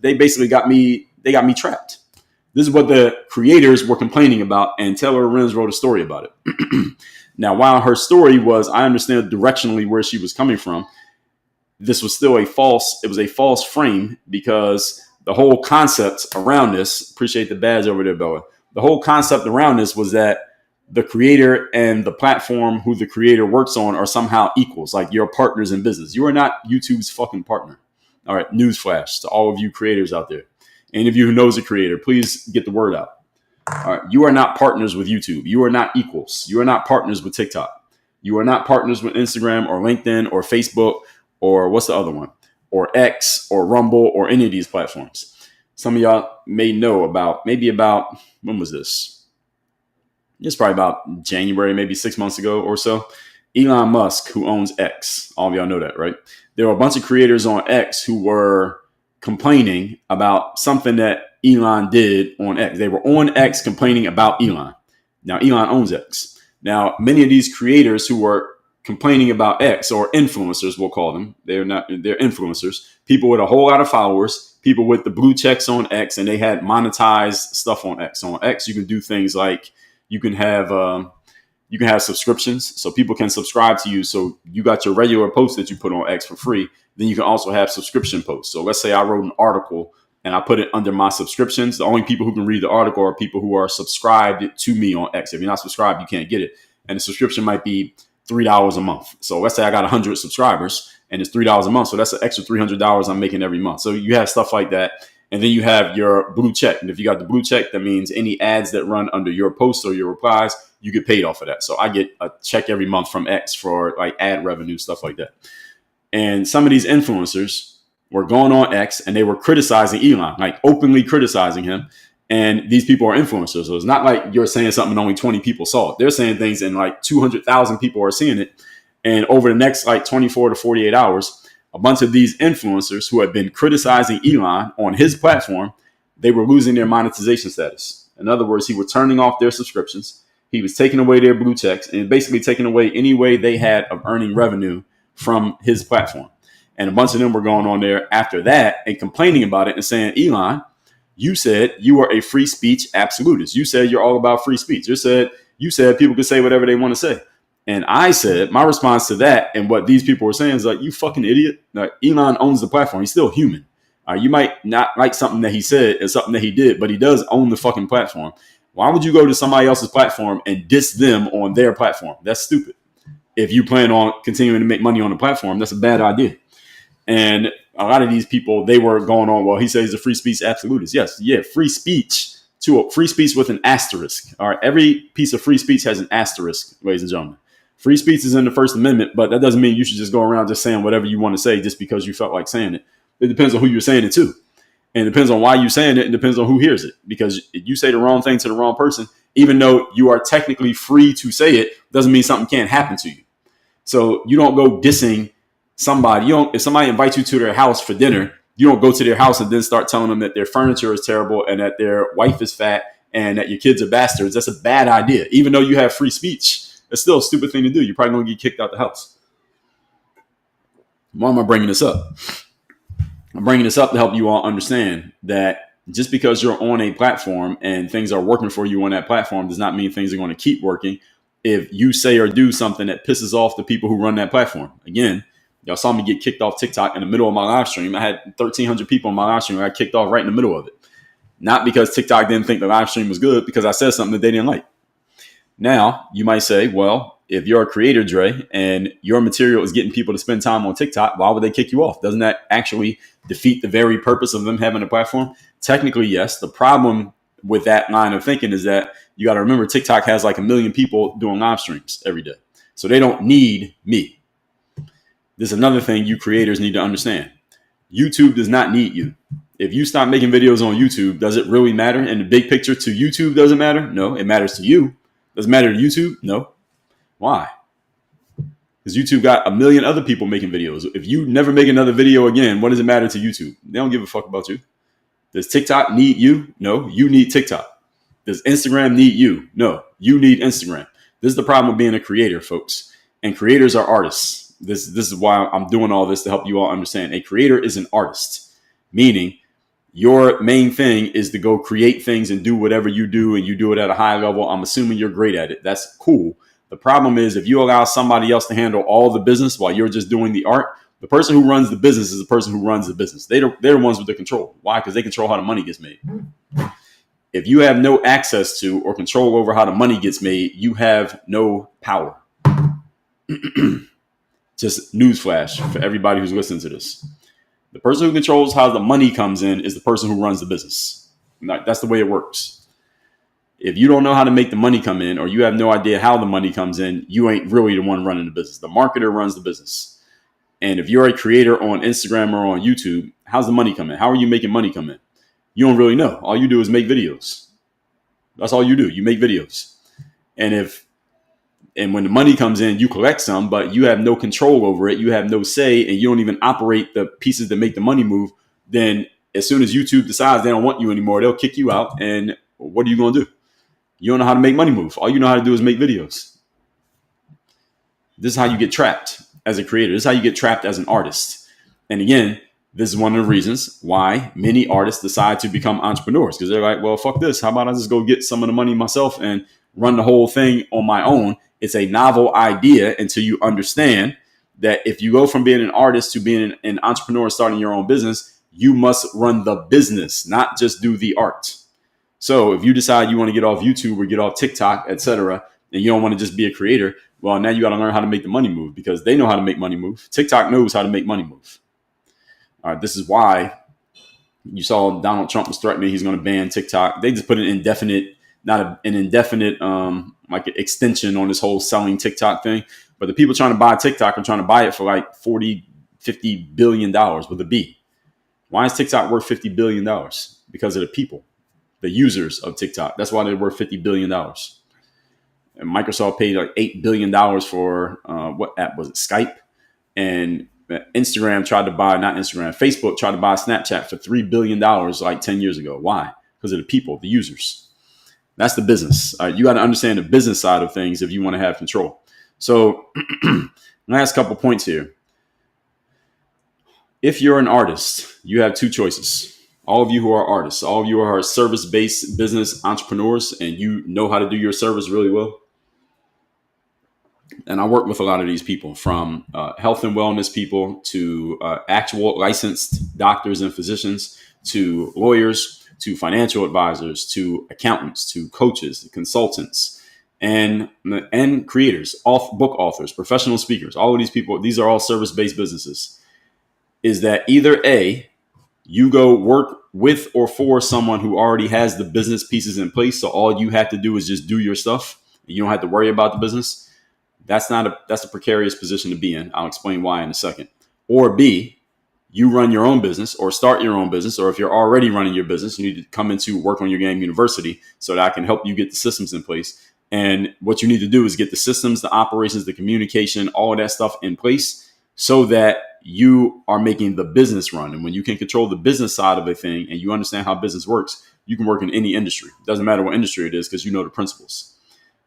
they basically got me trapped. This is what the creators were complaining about, and Taylor Lorenz wrote a story about it. Now, while her story was, I understand directionally where she was coming from, this was still a false frame, because the whole concept around this, appreciate the badge over there, Bella. The whole concept around this was that the creator and the platform who the creator works on are somehow equals, like you're partners in business. You are not YouTube's fucking partner. All right, newsflash to all of you creators out there. Any of you who knows a creator, please get the word out. All right, you are not partners with YouTube. You are not equals. You are not partners with TikTok. You are not partners with Instagram or LinkedIn or Facebook or what's the other one? Or X or Rumble or any of these platforms. Some of y'all may know about, when was this? It's probably about January, maybe 6 months ago or so. Elon Musk, who owns X. All of y'all know that, right? There were a bunch of creators on X who were complaining about something that Elon did on X. They were on X complaining about Elon. Now, Elon owns X. Now, many of these creators who were complaining about X, or influencers, we'll call them. They're influencers, people with a whole lot of followers, people with the blue checks on X, and they had monetized stuff on X. So on X, you can do things like you can have subscriptions, so people can subscribe to you. So you got your regular posts that you put on X for free. Then you can also have subscription posts. So let's say I wrote an article and I put it under my subscriptions. The only people who can read the article are people who are subscribed to me on X. If you're not subscribed, you can't get it. And the subscription might be $3 a month. So let's say I got 100 subscribers and it's $3 a month. So that's an extra $300 I'm making every month. So you have stuff like that. And then you have your blue check. And if you got the blue check, that means any ads that run under your posts or your replies, you get paid off of that. So I get a check every month from X for like ad revenue, stuff like that. And some of these influencers were going on X and they were criticizing Elon, like openly criticizing him. And these people are influencers. So it's not like you're saying something and only 20 people saw it. They're saying things and like 200,000 people are seeing it. And over the next like 24 to 48 hours, a bunch of these influencers who had been criticizing Elon on his platform, they were losing their monetization status. In other words, he was turning off their subscriptions. He was taking away their blue checks and basically taking away any way they had of earning revenue from his platform. And a bunch of them were going on there after that and complaining about it and saying, Elon, you said you are a free speech absolutist. You said you're all about free speech. You said people could say whatever they want to say. And I said, my response to that and what these people were saying is like, you fucking idiot. Like, Elon owns the platform. He's still human. You might not like something that he said and something that he did, but he does own the fucking platform. Why would you go to somebody else's platform and diss them on their platform? That's stupid. If you plan on continuing to make money on the platform, that's a bad idea. And a lot of these people, they were going on, well, he says the free speech absolutist. Yes, yeah, free speech free speech with an asterisk. All right, every piece of free speech has an asterisk, ladies and gentlemen. Free speech is in the First Amendment, but that doesn't mean you should just go around just saying whatever you want to say just because you felt like saying it. It depends on who you're saying it to. And it depends on why you're saying it, and depends on who hears it. Because if you say the wrong thing to the wrong person, even though you are technically free to say it, doesn't mean something can't happen to you. So you don't go dissing somebody. If somebody invites you to their house for dinner, you don't go to their house and then start telling them that their furniture is terrible and that their wife is fat and that your kids are bastards. That's a bad idea. Even though you have free speech, it's still a stupid thing to do. You're probably going to get kicked out the house. Why am I bringing this up? I'm bringing this up to help you all understand that just because you're on a platform and things are working for you on that platform does not mean things are going to keep working if you say or do something that pisses off the people who run that platform. Again, y'all saw me get kicked off TikTok in the middle of my live stream. I had 1,300 people on my live stream. I got kicked off right in the middle of it. Not because TikTok didn't think the live stream was good, because I said something that they didn't like. Now, you might say, well, if you're a creator, Dre, and your material is getting people to spend time on TikTok, why would they kick you off? Doesn't that actually defeat the very purpose of them having a platform? Technically, yes. The problem with that line of thinking is that you got to remember TikTok has like 1 million people doing live streams every day. So they don't need me. This is another thing you creators need to understand. YouTube does not need you. If you stop making videos on YouTube, does it really matter? In the big picture to YouTube, does it matter? No, it matters to you. Does it matter to YouTube? No. Why? Because YouTube got 1 million other people making videos. If you never make another video again, what does it matter to YouTube? They don't give a fuck about you. Does TikTok need you? No, you need TikTok. Does Instagram need you? No, you need Instagram. This is the problem with being a creator, folks. And creators are artists. This is why I'm doing all this, to help you all understand. A creator is an artist, meaning your main thing is to go create things and do whatever you do, and you do it at a high level. I'm assuming you're great at it. That's cool. The problem is if you allow somebody else to handle all the business while you're just doing the art, the person who runs the business is the person who runs the business. They're the ones with the control. Why? Because they control how the money gets made. If you have no access to or control over how the money gets made, you have no power. Just newsflash for everybody who's listening to this. The person who controls how the money comes in is the person who runs the business. That's the way it works. If you don't know how to make the money come in, or you have no idea how the money comes in, you ain't really the one running the business. The marketer runs the business. And if you're a creator on Instagram or on YouTube, how's the money come in? How are you making money come in? You don't really know. All you do is make videos. That's all you do. You make videos. And when the money comes in, you collect some, but you have no control over it. You have no say, and you don't even operate the pieces that make the money move. Then as soon as YouTube decides they don't want you anymore, they'll kick you out. And what are you going to do? You don't know how to make money move. All you know how to do is make videos. This is how you get trapped as a creator. This is how you get trapped as an artist. And again, this is one of the reasons why many artists decide to become entrepreneurs, because they're like, well, fuck this. How about I just go get some of the money myself and run the whole thing on my own? It's a novel idea until you understand that if you go from being an artist to being an entrepreneur, starting your own business, you must run the business, not just do the art. So if you decide you want to get off YouTube or get off TikTok, etc., and you don't want to just be a creator, well, now you got to learn how to make the money move, because they know how to make money move. TikTok knows how to make money move. All right, this is why you saw Donald Trump was threatening he's going to ban TikTok. They just put an indefinite, like an extension on this whole selling TikTok thing. But the people trying to buy TikTok are trying to buy it for like $40-50 billion with a B. Why is TikTok worth $50 billion? Because of the people, the users of TikTok. That's why they're worth $50 billion. And Microsoft paid like $8 billion for what app was it? Skype. And Facebook tried to buy Snapchat for $3 billion like 10 years ago. Why? Because of the people, the users. That's the business. You got to understand the business side of things if you want to have control. So last couple points here. If you're an artist, you have two choices. All of you who are artists, all of you who are service-based business entrepreneurs, and you know how to do your service really well. And I work with a lot of these people, from health and wellness people to actual licensed doctors and physicians, to lawyers, to financial advisors, to accountants, to coaches, consultants, and creators, book authors, professional speakers. All of these people, these are all service-based businesses. Is that either A, you go work with or for someone who already has the business pieces in place, so all you have to do is just do your stuff. You don't have to worry about the business. That's a precarious position to be in. I'll explain why in a second. Or B, you run your own business or start your own business, or if you're already running your business, you need to come into Work on Your Game University so that I can help you get the systems in place. And what you need to do is get the systems, the operations, the communication, all of that stuff in place so that you are making the business run. And when you can control the business side of a thing and you understand how business works, you can work in any industry. It doesn't matter what industry it is, because you know the principles.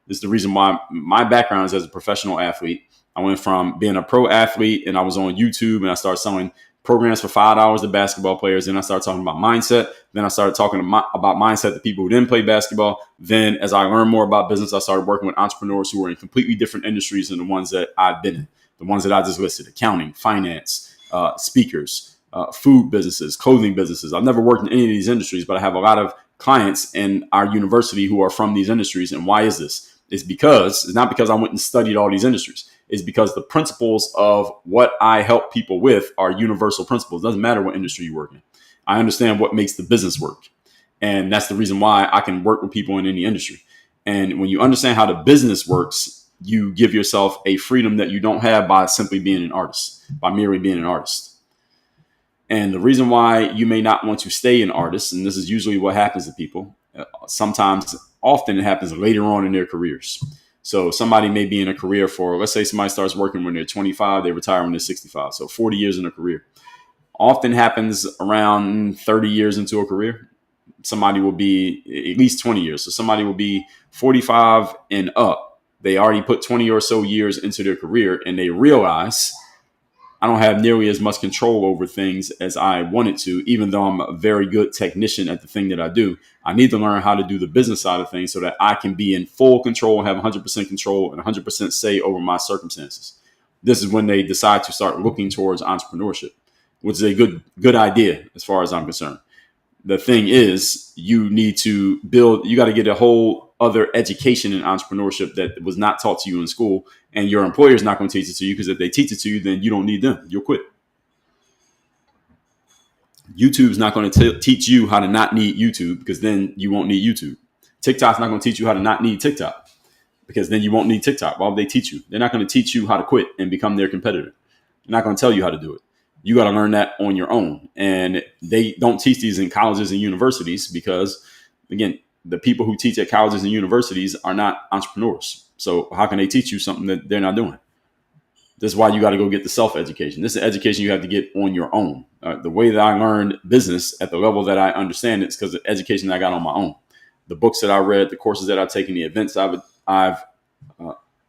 This is the reason why my background is as a professional athlete. I went from being a pro athlete and I was on YouTube and I started selling programs for $5 to basketball players. Then I started talking about mindset. Then I started talking about mindset to people who didn't play basketball. Then as I learned more about business, I started working with entrepreneurs who were in completely different industries than the ones that I've been in. The ones that I just listed: accounting, finance, speakers, food businesses, clothing businesses. I've never worked in any of these industries, but I have a lot of clients in our university who are from these industries. And why is this? It's not because I went and studied all these industries. It's because the principles of what I help people with are universal principles. It doesn't matter what industry you work in. I understand what makes the business work. And that's the reason why I can work with people in any industry. And when you understand how the business works, you give yourself a freedom that you don't have by simply being an artist, by merely being an artist. And the reason why you may not want to stay an artist, and this is usually what happens to people, often it happens later on in their careers. So somebody may be in a career for, let's say somebody starts working when they're 25, they retire when they're 65. So 40 years in a career. Often happens around 30 years into a career. Somebody will be at least 20 years. So somebody will be 45 and up. They already put 20 or so years into their career and they realize, I don't have nearly as much control over things as I wanted to, even though I'm a very good technician at the thing that I do. I need to learn how to do the business side of things so that I can be in full control and have 100% control and 100% say over my circumstances. This is when they decide to start looking towards entrepreneurship, which is a good idea as far as I'm concerned. The thing is, you need to you got to get a whole other education in entrepreneurship that was not taught to you in school, and your employer is not going to teach it to you, because if they teach it to you, then you don't need them. You'll quit. YouTube's not going to teach you how to not need YouTube, because then you won't need YouTube. TikTok's not going to teach you how to not need TikTok, because then you won't need TikTok. Why would they teach you? They're not going to teach you how to quit and become their competitor. They're not going to tell you how to do it. You got to learn that on your own. And they don't teach these in colleges and universities because, again, the people who teach at colleges and universities are not entrepreneurs. So how can they teach you something that they're not doing? This is why you got to go get the self-education. This is education you have to get on your own. The way that I learned business at the level that I understand it is because of education I got on my own. The books that I read, the courses that I've taken, the events I've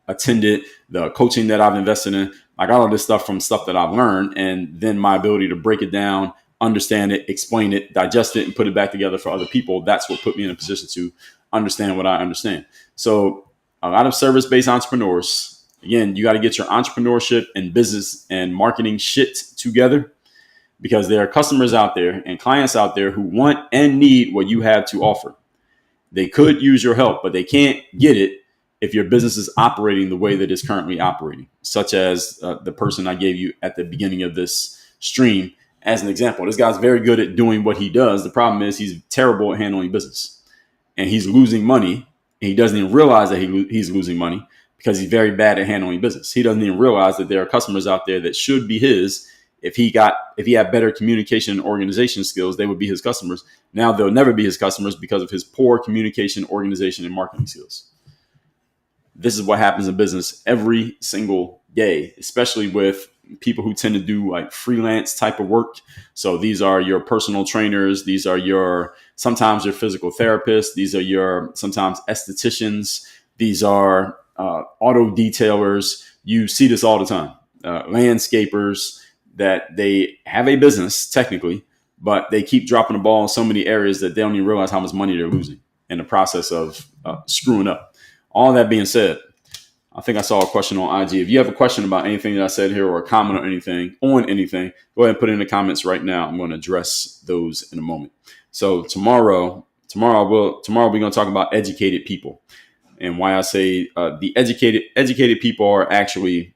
attended, the coaching that I've invested in. I got all this stuff from stuff that I've learned, and then my ability to break it down, understand it, explain it, digest it, and put it back together for other people. That's what put me in a position to understand what I understand. So a lot of service-based entrepreneurs, again, you got to get your entrepreneurship and business and marketing shit together, because there are customers out there and clients out there who want and need what you have to offer. They could use your help, but they can't get it if your business is operating the way that it's currently operating, such as the person I gave you at the beginning of this stream as an example. This guy's very good at doing what he does. The problem is he's terrible at handling business, and he's losing money, and he doesn't even realize that he's losing money because he's very bad at handling business. He doesn't even realize that there are customers out there that should be his. If he had better communication and organization skills, they would be his customers. Now they'll never be his customers because of his poor communication, organization, and marketing skills. This is what happens in business every single day, especially with people who tend to do like freelance type of work. So these are your personal trainers. These are sometimes your physical therapists. These are your sometimes estheticians. These are auto detailers. You see this all the time. Landscapers that they have a business technically, but they keep dropping the ball in so many areas that they don't even realize how much money they're losing in the process of screwing up. All that being said, I think I saw a question on IG. If you have a question about anything that I said here or a comment on anything, go ahead and put it in the comments right now. I'm going to address those in a moment. So tomorrow we're going to talk about educated people, and why I say the educated people are actually,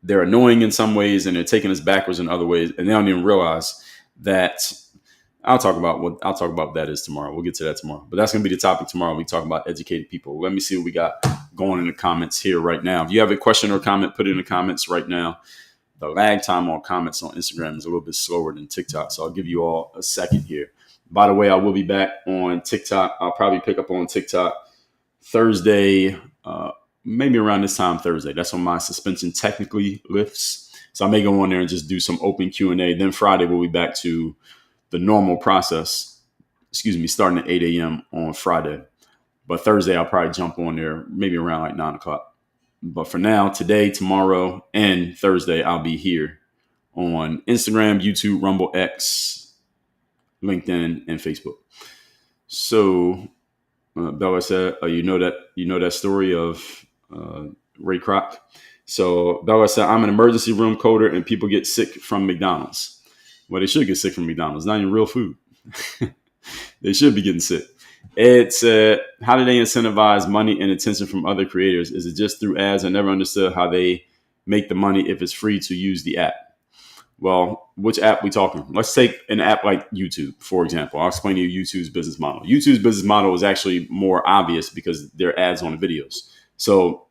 they're annoying in some ways and they're taking us backwards in other ways, and they don't even realize that. I'll talk about what that is tomorrow. We'll get to that tomorrow. But that's going to be the topic tomorrow. We talk about educated people. Let me see what we got going in the comments here right now. If you have a question or comment, put it in the comments right now. The lag time on comments on Instagram is a little bit slower than TikTok, so I'll give you all a second here. By the way, I will be back on TikTok. I'll probably pick up on TikTok Thursday, maybe around this time Thursday. That's when my suspension technically lifts. So I may go on there and just do some open Q&A. Then Friday we'll be back to the normal process, starting at 8 a.m. on Friday. But Thursday, I'll probably jump on there maybe around like 9 o'clock. But for now, today, tomorrow, and Thursday, I'll be here on Instagram, YouTube, Rumble, X, LinkedIn, and Facebook. So Bella said, you know that story of Ray Kroc. So Bella said, I'm an emergency room coder and people get sick from McDonald's. Well, they should get sick from McDonald's. Not even real food. They should be getting sick. Ed said, how do they incentivize money and attention from other creators? Is it just through ads? I never understood how they make the money if it's free to use the app. Well, which app we talking? Let's take an app like YouTube, for example. I'll explain to you YouTube's business model. YouTube's business model is actually more obvious because there are ads on the videos. So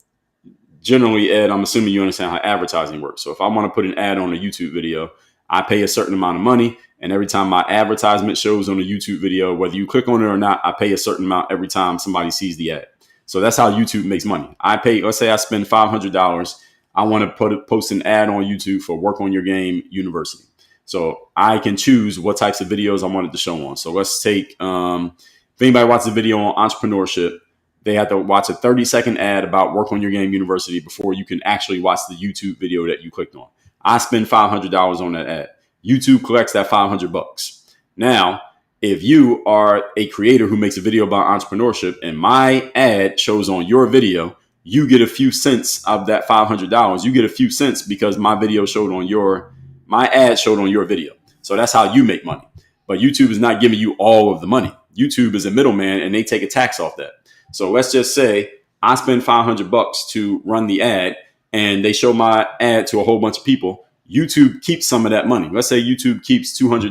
generally, Ed, I'm assuming you understand how advertising works. So if I want to put an ad on a YouTube video, I pay a certain amount of money, and every time my advertisement shows on a YouTube video, whether you click on it or not, I pay a certain amount every time somebody sees the ad. So that's how YouTube makes money. Let's say I spend $500. I want to post an ad on YouTube for Work on Your Game University. So I can choose what types of videos I wanted to show on. So let's take, if anybody watches a video on entrepreneurship, they have to watch a 30-second ad about Work on Your Game University before you can actually watch the YouTube video that you clicked on. I spend $500 on that ad. YouTube collects that $500. Now, if you are a creator who makes a video about entrepreneurship and my ad shows on your video, you get a few cents of that $500. You get a few cents because my ad showed on your video. So that's how you make money. But YouTube is not giving you all of the money. YouTube is a middleman and they take a tax off that. So let's just say I spend $500 to run the ad, and they show my ad to a whole bunch of people. YouTube keeps some of that money. Let's say YouTube keeps $200.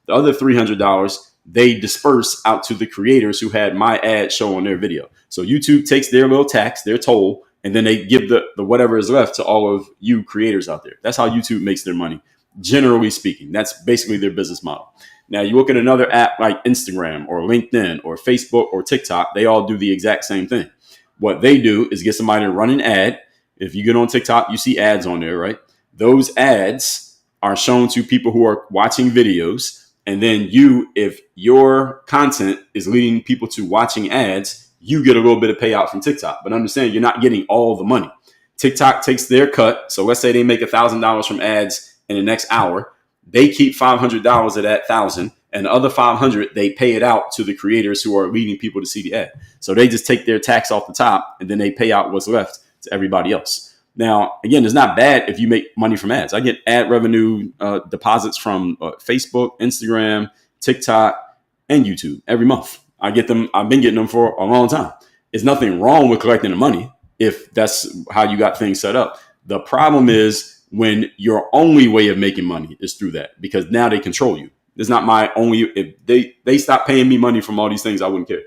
The other $300, they disperse out to the creators who had my ad show on their video. So YouTube takes their little tax, their toll, and then they give the whatever is left to all of you creators out there. That's how YouTube makes their money. Generally speaking, that's basically their business model. Now, you look at another app like Instagram or LinkedIn or Facebook or TikTok, they all do the exact same thing. What they do is get somebody to run an ad. If you get on TikTok, you see ads on there, right? Those ads are shown to people who are watching videos. And then if your content is leading people to watching ads, you get a little bit of payout from TikTok. But understand, you're not getting all the money. TikTok takes their cut. So let's say they make $1,000 from ads in the next hour. They keep $500 of that $1,000. And the other $500, they pay it out to the creators who are leading people to see the ad. So they just take their tax off the top, and then they pay out what's left to everybody else. Now, again, it's not bad if you make money from ads. I get ad revenue deposits from Facebook, Instagram, TikTok, and YouTube every month. I get them. I've been getting them for a long time. There's nothing wrong with collecting the money if that's how you got things set up. The problem is when your only way of making money is through that, because now they control you. It's not my only. If they stop paying me money from all these things, I wouldn't care.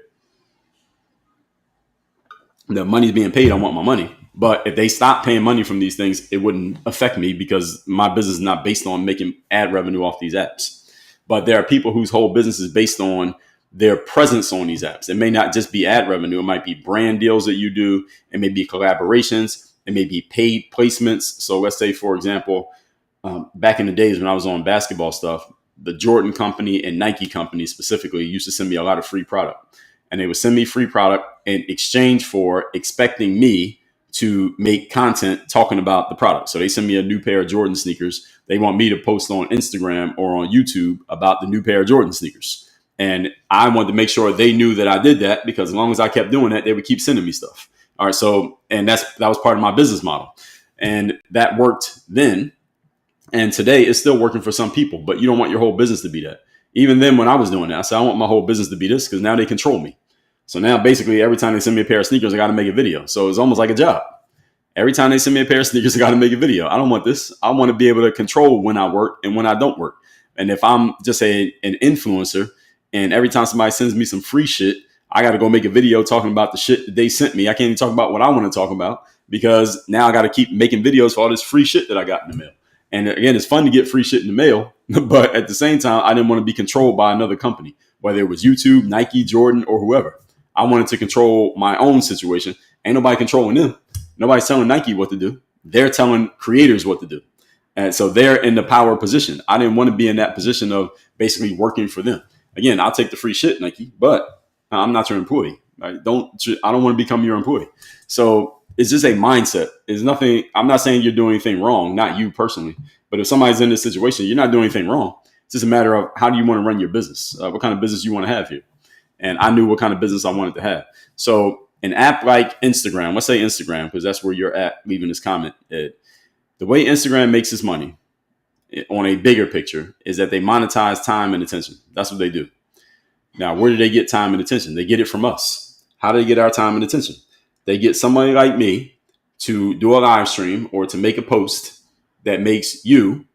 The money's being paid. I want my money. But if they stop paying money from these things, it wouldn't affect me because my business is not based on making ad revenue off these apps. But there are people whose whole business is based on their presence on these apps. It may not just be ad revenue. It might be brand deals that you do. It may be collaborations. It may be paid placements. So let's say, for example, back in the days when I was on basketball stuff, the Jordan company and Nike company specifically used to send me a lot of free product. And they would send me free product in exchange for expecting me to make content talking about the product. So they send me a new pair of Jordan sneakers. They want me to post on Instagram or on YouTube about the new pair of Jordan sneakers. And I wanted to make sure they knew that I did that, because as long as I kept doing that, they would keep sending me stuff. All right. So, and that was part of my business model. And that worked then. And today it's still working for some people, but you don't want your whole business to be that. Even then, when I was doing that, I said, I want my whole business to be this because now they control me. So now basically every time they send me a pair of sneakers, I got to make a video. So it's almost like a job. Every time they send me a pair of sneakers, I got to make a video. I don't want this. I want to be able to control when I work and when I don't work. And if I'm just an influencer and every time somebody sends me some free shit, I got to go make a video talking about the shit that they sent me. I can't even talk about what I want to talk about because now I got to keep making videos for all this free shit that I got in the mail. And again, it's fun to get free shit in the mail, but at the same time, I didn't want to be controlled by another company, whether it was YouTube, Nike, Jordan, or whoever. I wanted to control my own situation. Ain't nobody controlling them. Nobody's telling Nike what to do. They're telling creators what to do. And so they're in the power position. I didn't want to be in that position of basically working for them. Again, I'll take the free shit, Nike, but I'm not your employee. I don't want to become your employee. So it's just a mindset. It's nothing. I'm not saying you're doing anything wrong, not you personally, but if somebody's in this situation, you're not doing anything wrong. It's just a matter of how do you want to run your business? What kind of business you want to have here? And I knew what kind of business I wanted to have. So an app like Instagram, let's say Instagram, because that's where you're at leaving this comment. The way Instagram makes its money on a bigger picture is that they monetize time and attention. That's what they do. Now, where do they get time and attention? They get it from us. How do they get our time and attention? They get somebody like me to do a live stream or to make a post that makes you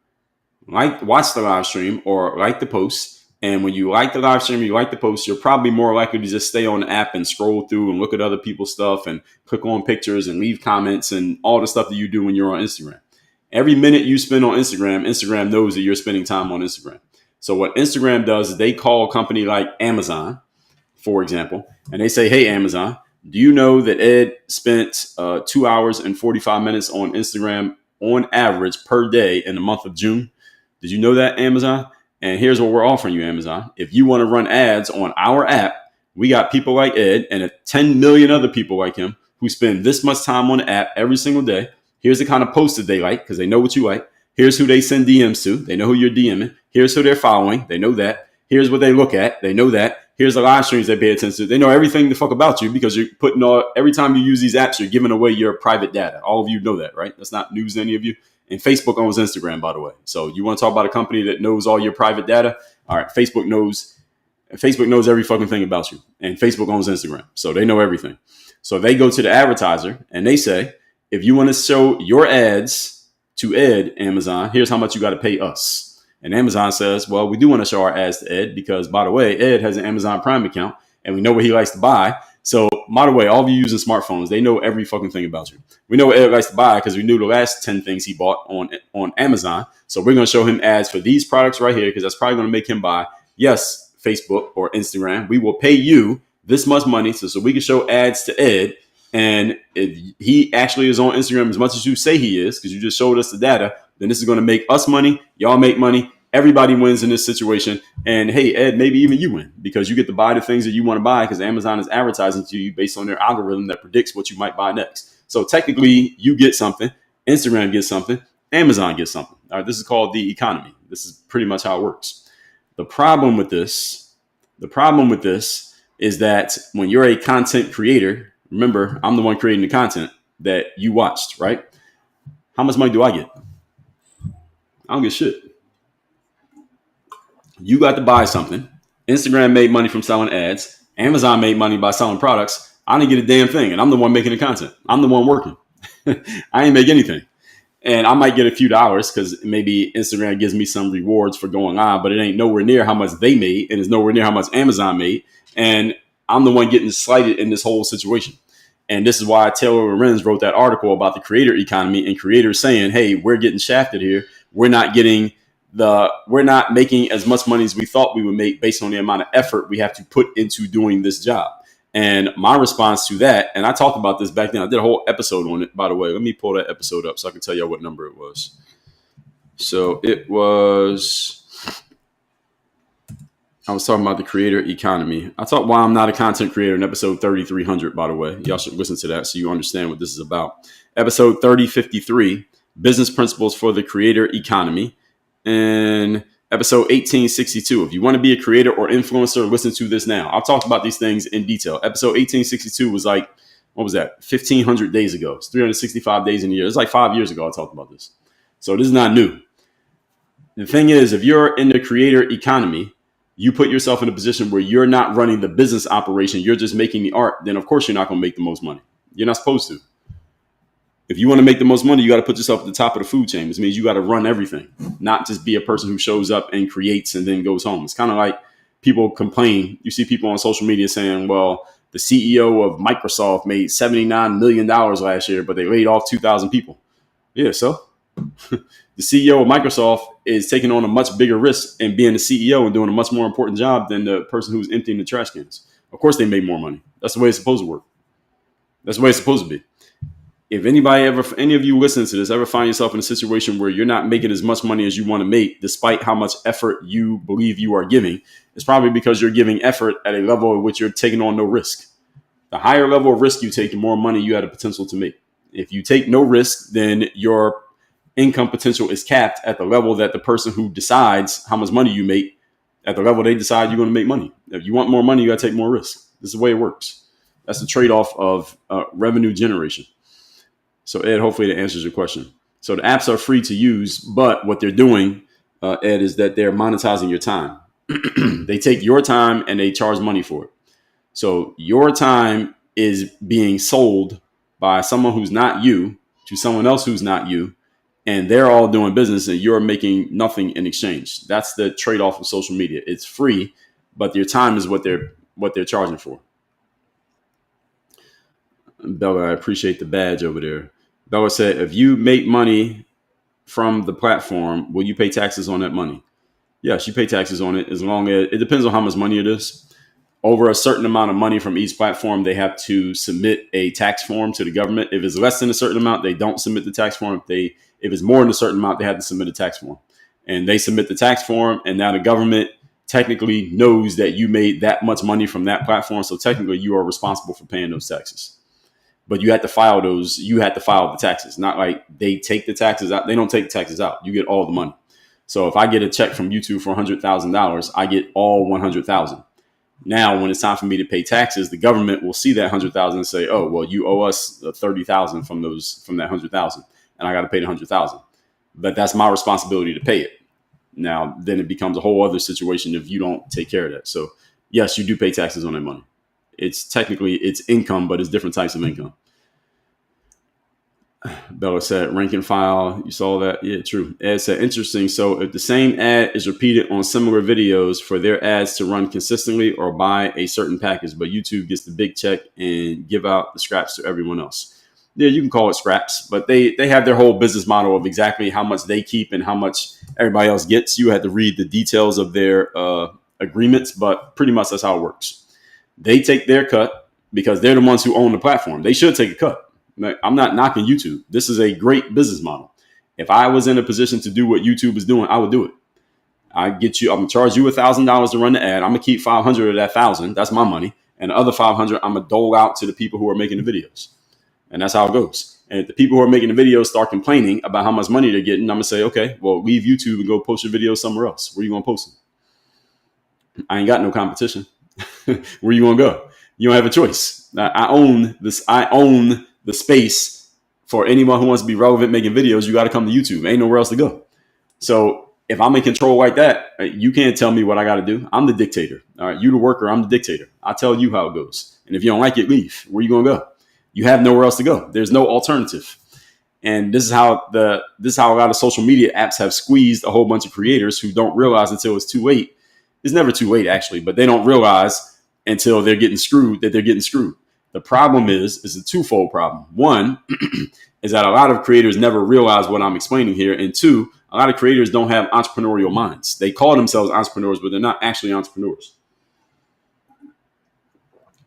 watch the live stream or like the post. And when you like the live stream, you like the post, you're probably more likely to just stay on the app and scroll through and look at other people's stuff and click on pictures and leave comments and all the stuff that you do when you're on Instagram. Every minute you spend on Instagram, Instagram knows that you're spending time on Instagram. So what Instagram does is they call a company like Amazon, for example, and they say, hey, Amazon, do you know that Ed spent 2 hours and 45 minutes on Instagram on average per day in the month of June? Did you know that, Amazon? And here's what we're offering you, Amazon. If you want to run ads on our app, we got people like Ed and 10 million other people like him who spend this much time on the app every single day. Here's the kind of posts that they like because they know what you like. Here's who they send DMs to. They know who you're DMing. Here's who they're following. They know that. Here's what they look at. They know that. Here's the live streams they pay attention to. They know everything the fuck about you because you're putting every time you use these apps, you're giving away your private data. All of you know that, right? That's not news to any of you. And Facebook owns Instagram, by the way. So you want to talk about a company that knows all your private data? All right, Facebook knows every fucking thing about you. And Facebook owns Instagram. So they know everything. So they go to the advertiser and they say, if you want to show your ads to Ed, Amazon, here's how much you got to pay us. And Amazon says, well, we do want to show our ads to Ed because, by the way, Ed has an Amazon Prime account and we know what he likes to buy. So, by the way, all of you using smartphones, they know every fucking thing about you. We know what Ed likes to buy because we knew the last 10 things he bought on Amazon. So we're going to show him ads for these products right here because that's probably going to make him buy. Yes, Facebook or Instagram, we will pay you this much money so we can show ads to Ed. And if he actually is on Instagram as much as you say he is, because you just showed us the data, then this is going to make us money. Y'all make money. Everybody wins in this situation. And hey, Ed, maybe even you win because you get to buy the things that you want to buy because Amazon is advertising to you based on their algorithm that predicts what you might buy next. So technically you get something, Instagram gets something, Amazon gets something. All right, this is called the economy. This is pretty much how it works. The problem with this is that when you're a content creator, remember, I'm the one creating the content that you watched, right? How much money do I get? I don't get shit. You got to buy something. Instagram made money from selling ads. Amazon made money by selling products. I didn't get a damn thing. And I'm the one making the content. I'm the one working. I ain't make anything. And I might get a few dollars because maybe Instagram gives me some rewards for going on, but it ain't nowhere near how much they made. And it's nowhere near how much Amazon made. And I'm the one getting slighted in this whole situation. And this is why Taylor Lorenz wrote that article about the creator economy and creators saying, hey, we're getting shafted here. We're not making as much money as we thought we would make based on the amount of effort we have to put into doing this job. And my response to that, and I talked about this back then, I did a whole episode on it, by the way. Let me pull that episode up so I can tell you what number it was. So I was talking about the creator economy. I talked why I'm not a content creator in episode 3300, by the way. Y'all should listen to that so you understand what this is about. Episode 3053, Business Principles for the Creator Economy. And episode 1862. If you want to be a creator or influencer, listen to this now. I'll talk about these things in detail. Episode 1862 was like what was that? 1,500 days ago. It's 365 days in a year. It's like 5 years ago I talked about this. So this is not new. The thing is, if you're in the creator economy, you put yourself in a position where you're not running the business operation, you're just making the art, then of course you're not going to make the most money. You're not supposed to. If you want to make the most money, you got to put yourself at the top of the food chain. This means you got to run everything, not just be a person who shows up and creates and then goes home. It's kind of like people complain. You see people on social media saying, well, the CEO of Microsoft made $79 million last year, but they laid off 2,000 people. Yeah, so the CEO of Microsoft is taking on a much bigger risk and being the CEO and doing a much more important job than the person who's emptying the trash cans. Of course, they make more money. That's the way it's supposed to work. That's the way it's supposed to be. If any of you listening to this, ever find yourself in a situation where you're not making as much money as you want to make, despite how much effort you believe you are giving, it's probably because you're giving effort at a level at which you're taking on no risk. The higher level of risk you take, the more money you have the potential to make. If you take no risk, then your income potential is capped at the level that the person who decides how much money you make, at the level they decide you're going to make money. If you want more money, you got to take more risk. This is the way it works. That's the trade-off of revenue generation. So Ed, hopefully that answers your question. So the apps are free to use, but what they're doing, Ed, is that they're monetizing your time. They take your time and they charge money for it. So your time is being sold by someone who's not you to someone else who's not you, and they're all doing business and you're making nothing in exchange. That's the trade-off of social media. It's free, but your time is what they're charging for. Bella, I appreciate the badge over there. Bella said, if you make money from the platform, will you pay taxes on that money? Yes, you pay taxes on it, as long as it depends on how much money it is. Over a certain amount of money from each platform, they have to submit a tax form to the government. If it's less than a certain amount, they don't submit the tax form. If it's more than a certain amount, they have to submit a tax form. And they submit the tax form, and now the government technically knows that you made that much money from that platform. So technically, you are responsible for paying those taxes. But you have to file those. You have to file the taxes. Not like they take the taxes out. They don't take the taxes out. You get all the money. So if I get a check from YouTube for $100,000, I get all $100,000. Now, when it's time for me to pay taxes, the government will see that $100,000 and say, "Oh, well, you owe us $30,000 from that $100,000, and I got to pay the $100,000." But that's my responsibility to pay it. Now, then it becomes a whole other situation if you don't take care of that. So, yes, you do pay taxes on that money. It's technically income, but it's different types of income. Bella said, rank and file. You saw that? Yeah, true. Ed said, interesting. So if the same ad is repeated on similar videos for their ads to run consistently or buy a certain package, but YouTube gets the big check and give out the scraps to everyone else. Yeah, you can call it scraps, but they have their whole business model of exactly how much they keep and how much everybody else gets. You had to read the details of their agreements, but pretty much that's how it works. They take their cut because they're the ones who own the platform. They should take a cut. I'm not knocking YouTube. This is a great business model. If I was in a position to do what YouTube is doing, I would do it. I'm gonna charge you $1,000 to run the ad. I'm gonna keep 500 of that 1,000. That's my money. And the other 500, I'm gonna dole out to the people who are making the videos. And that's how it goes. And if the people who are making the videos start complaining about how much money they're getting, I'm gonna say, okay, well, leave YouTube and go post your videos somewhere else. Where are you gonna post them? I ain't got no competition. Where you gonna go? You don't have a choice. I own this. I own the space for anyone who wants to be relevant making videos. You got to come to YouTube. Ain't nowhere else to go. So if I'm in control like that, you can't tell me what I got to do. I'm the dictator. All right, you the worker. I'm the dictator. I tell you how it goes. And if you don't like it, leave. Where you gonna go? You have nowhere else to go. There's no alternative. And this is how a lot of social media apps have squeezed a whole bunch of creators who don't realize until it's too late. It's never too late, actually, but they don't realize until they're getting screwed that they're getting screwed. The problem is a twofold problem. One is that a lot of creators never realize what I'm explaining here. And two, a lot of creators don't have entrepreneurial minds. They call themselves entrepreneurs, but they're not actually entrepreneurs.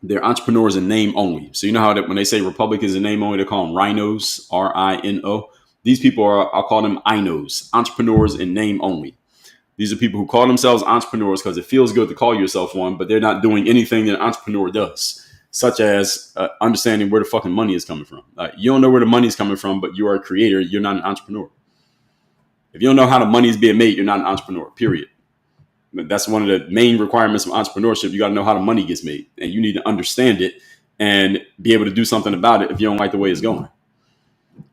They're entrepreneurs in name only. So you know how that when they say Republicans in name only, they call them rhinos, R-I-N-O. These people are, I'll call them INOs, entrepreneurs in name only. These are people who call themselves entrepreneurs because it feels good to call yourself one, but they're not doing anything that an entrepreneur does, such as understanding where the fucking money is coming from. You don't know where the money is coming from, but you are a creator. You're not an entrepreneur. If you don't know how the money is being made, you're not an entrepreneur, period. That's one of the main requirements of entrepreneurship. You got to know how the money gets made, and you need to understand it and be able to do something about it if you don't like the way it's going.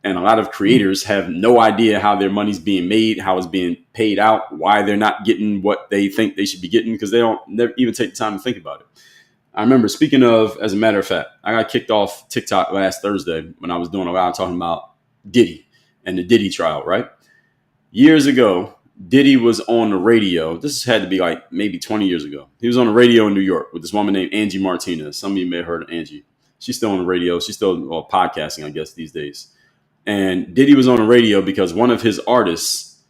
And a lot of creators have no idea how their money's being made, how it's being paid out, why they're not getting what they think they should be getting, because they don't never even take the time to think about it. I remember, speaking of, as a matter of fact, I got kicked off TikTok last Thursday when I was doing a lot talking about Diddy and the Diddy trial, right? Years ago, Diddy was on the radio. This had to be like maybe 20 years ago. He was on the radio in New York with this woman named Angie Martinez. Some of you may have heard of Angie. She's still on the radio. She's still podcasting, I guess, these days. And Diddy was on the radio because one of his artists,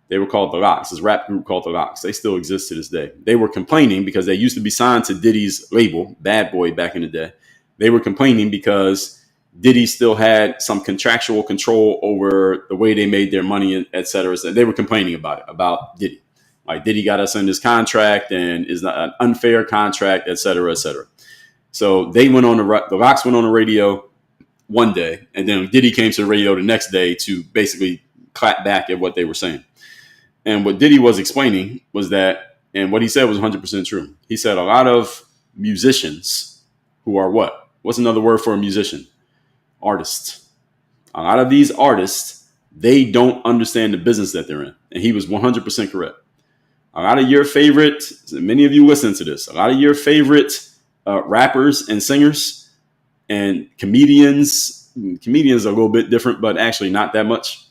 they were called The Lox, his rap group called The Lox. They still exist to this day. They were complaining because they used to be signed to Diddy's label, Bad Boy, back in the day. They were complaining because Diddy still had some contractual control over the way they made their money, et cetera. So they were complaining about it, about Diddy. Like, Diddy got us in this contract and is not an unfair contract, et cetera, et cetera. So they went on the Lox went on the radio one day, and then Diddy came to the radio the next day to basically clap back at what they were saying. And what Diddy was explaining was that, and what he said was 100% true. He said a lot of musicians who are what? What's another word for a musician? Artists. A lot of these artists, they don't understand the business that they're in. And he was 100% correct. A lot of your favorite, many of you listen to this, a lot of your favorite rappers and singers and comedians are a little bit different, but actually not that much.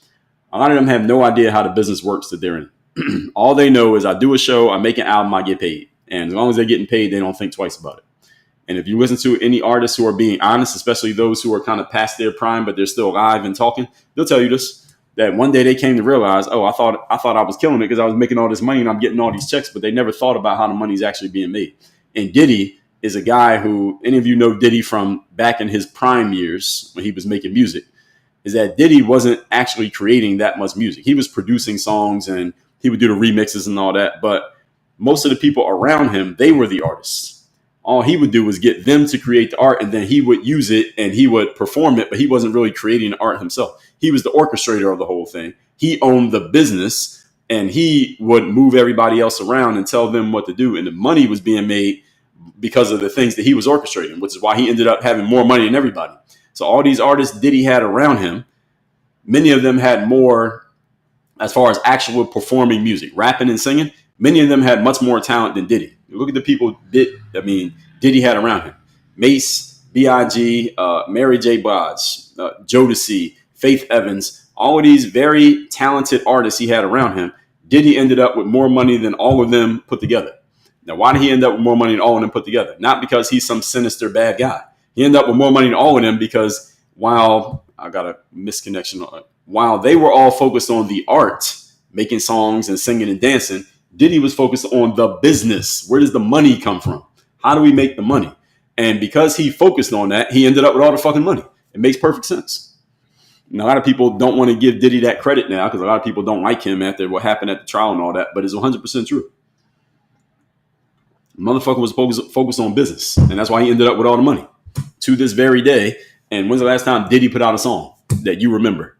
A lot of them have no idea how the business works that they're in. All they know is, I do a show, I make an album, I get paid. And as long as they're getting paid, they don't think twice about it. And if you listen to any artists who are being honest, especially those who are kind of past their prime, but they're still alive and talking, they'll tell you this, that one day they came to realize, oh, I thought I was killing it because I was making all this money and I'm getting all these checks, but they never thought about how the money's actually being made. And Diddy is a guy who, any of you know Diddy from back in his prime years when he was making music, is that Diddy wasn't actually creating that much music. He was producing songs and he would do the remixes and all that. But most of the people around him, they were the artists. All he would do was get them to create the art, and then he would use it and he would perform it, but he wasn't really creating the art himself. He was the orchestrator of the whole thing. He owned the business and he would move everybody else around and tell them what to do. And the money was being made because of the things that he was orchestrating, which is why he ended up having more money than everybody. So all these artists Diddy had around him, many of them had more as far as actual performing music, rapping and singing. Many of them had much more talent than Diddy. Look at the people Diddy had around him. Mace, B.I.G., Mary J. Blige, Jodeci, Faith Evans, all of these very talented artists he had around him. Diddy ended up with more money than all of them put together. Now, why did he end up with more money than all of them put together? Not because he's some sinister bad guy. He ended up with more money than all of them because while they were all focused on the art, making songs and singing and dancing, Diddy was focused on the business. Where does the money come from? How do we make the money? And because he focused on that, he ended up with all the fucking money. It makes perfect sense. And a lot of people don't want to give Diddy that credit now because a lot of people don't like him after what happened at the trial and all that, but it's 100% true. The motherfucker was focused on business, and that's why he ended up with all the money to this very day. And when's the last time Diddy put out a song that you remember?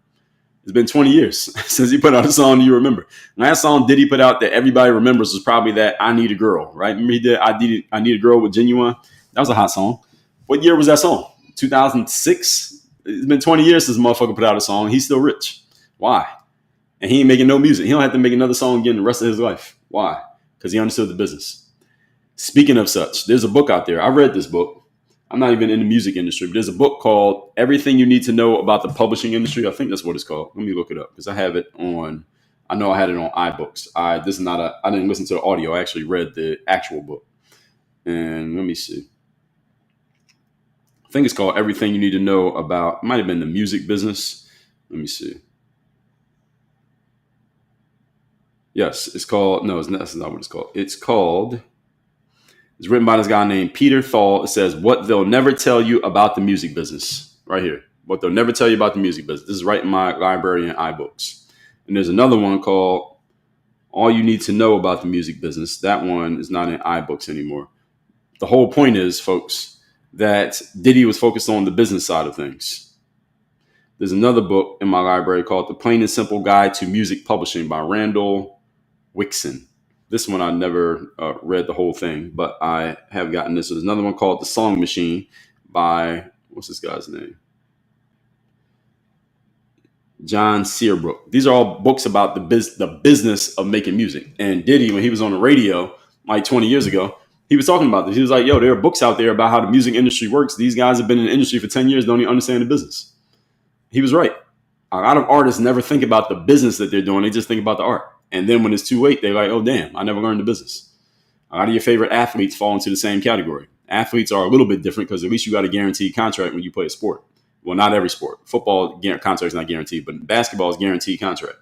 It's been 20 years since he put out a song you remember. Last song Diddy put out that everybody remembers was probably that I Need a Girl, right? Remember he did I Need a Girl with Genuine? That was a hot song. What year was that song? 2006? It's been 20 years since motherfucker put out a song. He's still rich. Why? And he ain't making no music. He don't have to make another song again the rest of his life. Why? Because he understood the business. Speaking of such, there's a book out there. I read this book. I'm not even in the music industry, but there's a book called Everything You Need to Know About the Publishing Industry. I think that's what it's called. Let me look it up because I have it on, I know I had it on iBooks. I didn't listen to the audio. I actually read the actual book. And let me see. I think it's called Everything You Need to Know About, it might have been the music business. Let me see. Yes, it's called, no, that's not what it's called. It's written by this guy named Peter Thal. It says, What They'll Never Tell You About the Music Business. Right here. What They'll Never Tell You About the Music Business. This is right in my library in iBooks. And there's another one called All You Need to Know About the Music Business. That one is not in iBooks anymore. The whole point is, folks, that Diddy was focused on the business side of things. There's another book in my library called The Plain and Simple Guide to Music Publishing by Randall Wixson. This one I never read the whole thing, but I have gotten this. There's another one called The Song Machine by, what's this guy's name? John Searbrook. These are all books about the business of making music. And Diddy, when he was on the radio like 20 years ago, he was talking about this. He was like, yo, there are books out there about how the music industry works. These guys have been in the industry for 10 years, don't even understand the business. He was right. A lot of artists never think about the business that they're doing. They just think about the art. And then when it's too late, they're like, oh, damn, I never learned the business. A lot of your favorite athletes fall into the same category. Athletes are a little bit different because at least you got a guaranteed contract when you play a sport. Well, not every sport. Football contract is not guaranteed, but basketball is guaranteed contract.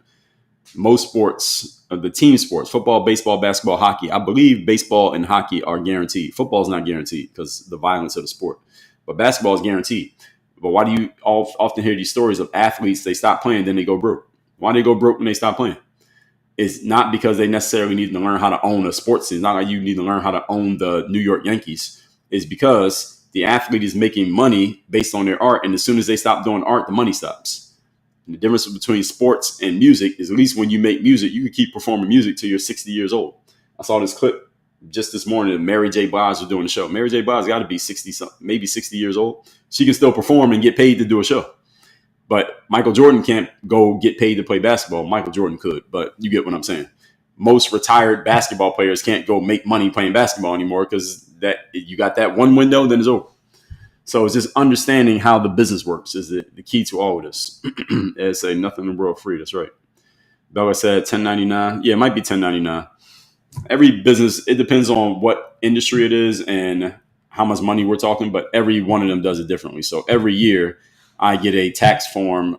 Most sports, the team sports, football, baseball, basketball, hockey, I believe baseball and hockey are guaranteed. Football is not guaranteed because the violence of the sport. But basketball is guaranteed. But why do you often hear these stories of athletes, they stop playing, then they go broke? Why do they go broke when they stop playing? It's not because they necessarily need to learn how to own a sports team. It's not like you need to learn how to own the New York Yankees. It's because the athlete is making money based on their art. And as soon as they stop doing art, the money stops. And the difference between sports and music is at least when you make music, you can keep performing music till you're 60 years old. I saw this clip just this morning of Mary J. Blige was doing a show. Mary J. Blige got to be 60, maybe 60 years old. She can still perform and get paid to do a show. But Michael Jordan can't go get paid to play basketball. Michael Jordan could, but you get what I'm saying. Most retired basketball players can't go make money playing basketball anymore because that you got that one window, then it's over. So it's just understanding how the business works is the key to all of this. As say nothing in the world free. That's right. Bella said 1099. Yeah, it might be 1099. Every business, it depends on what industry it is and how much money we're talking, but every one of them does it differently. So every year I get a tax form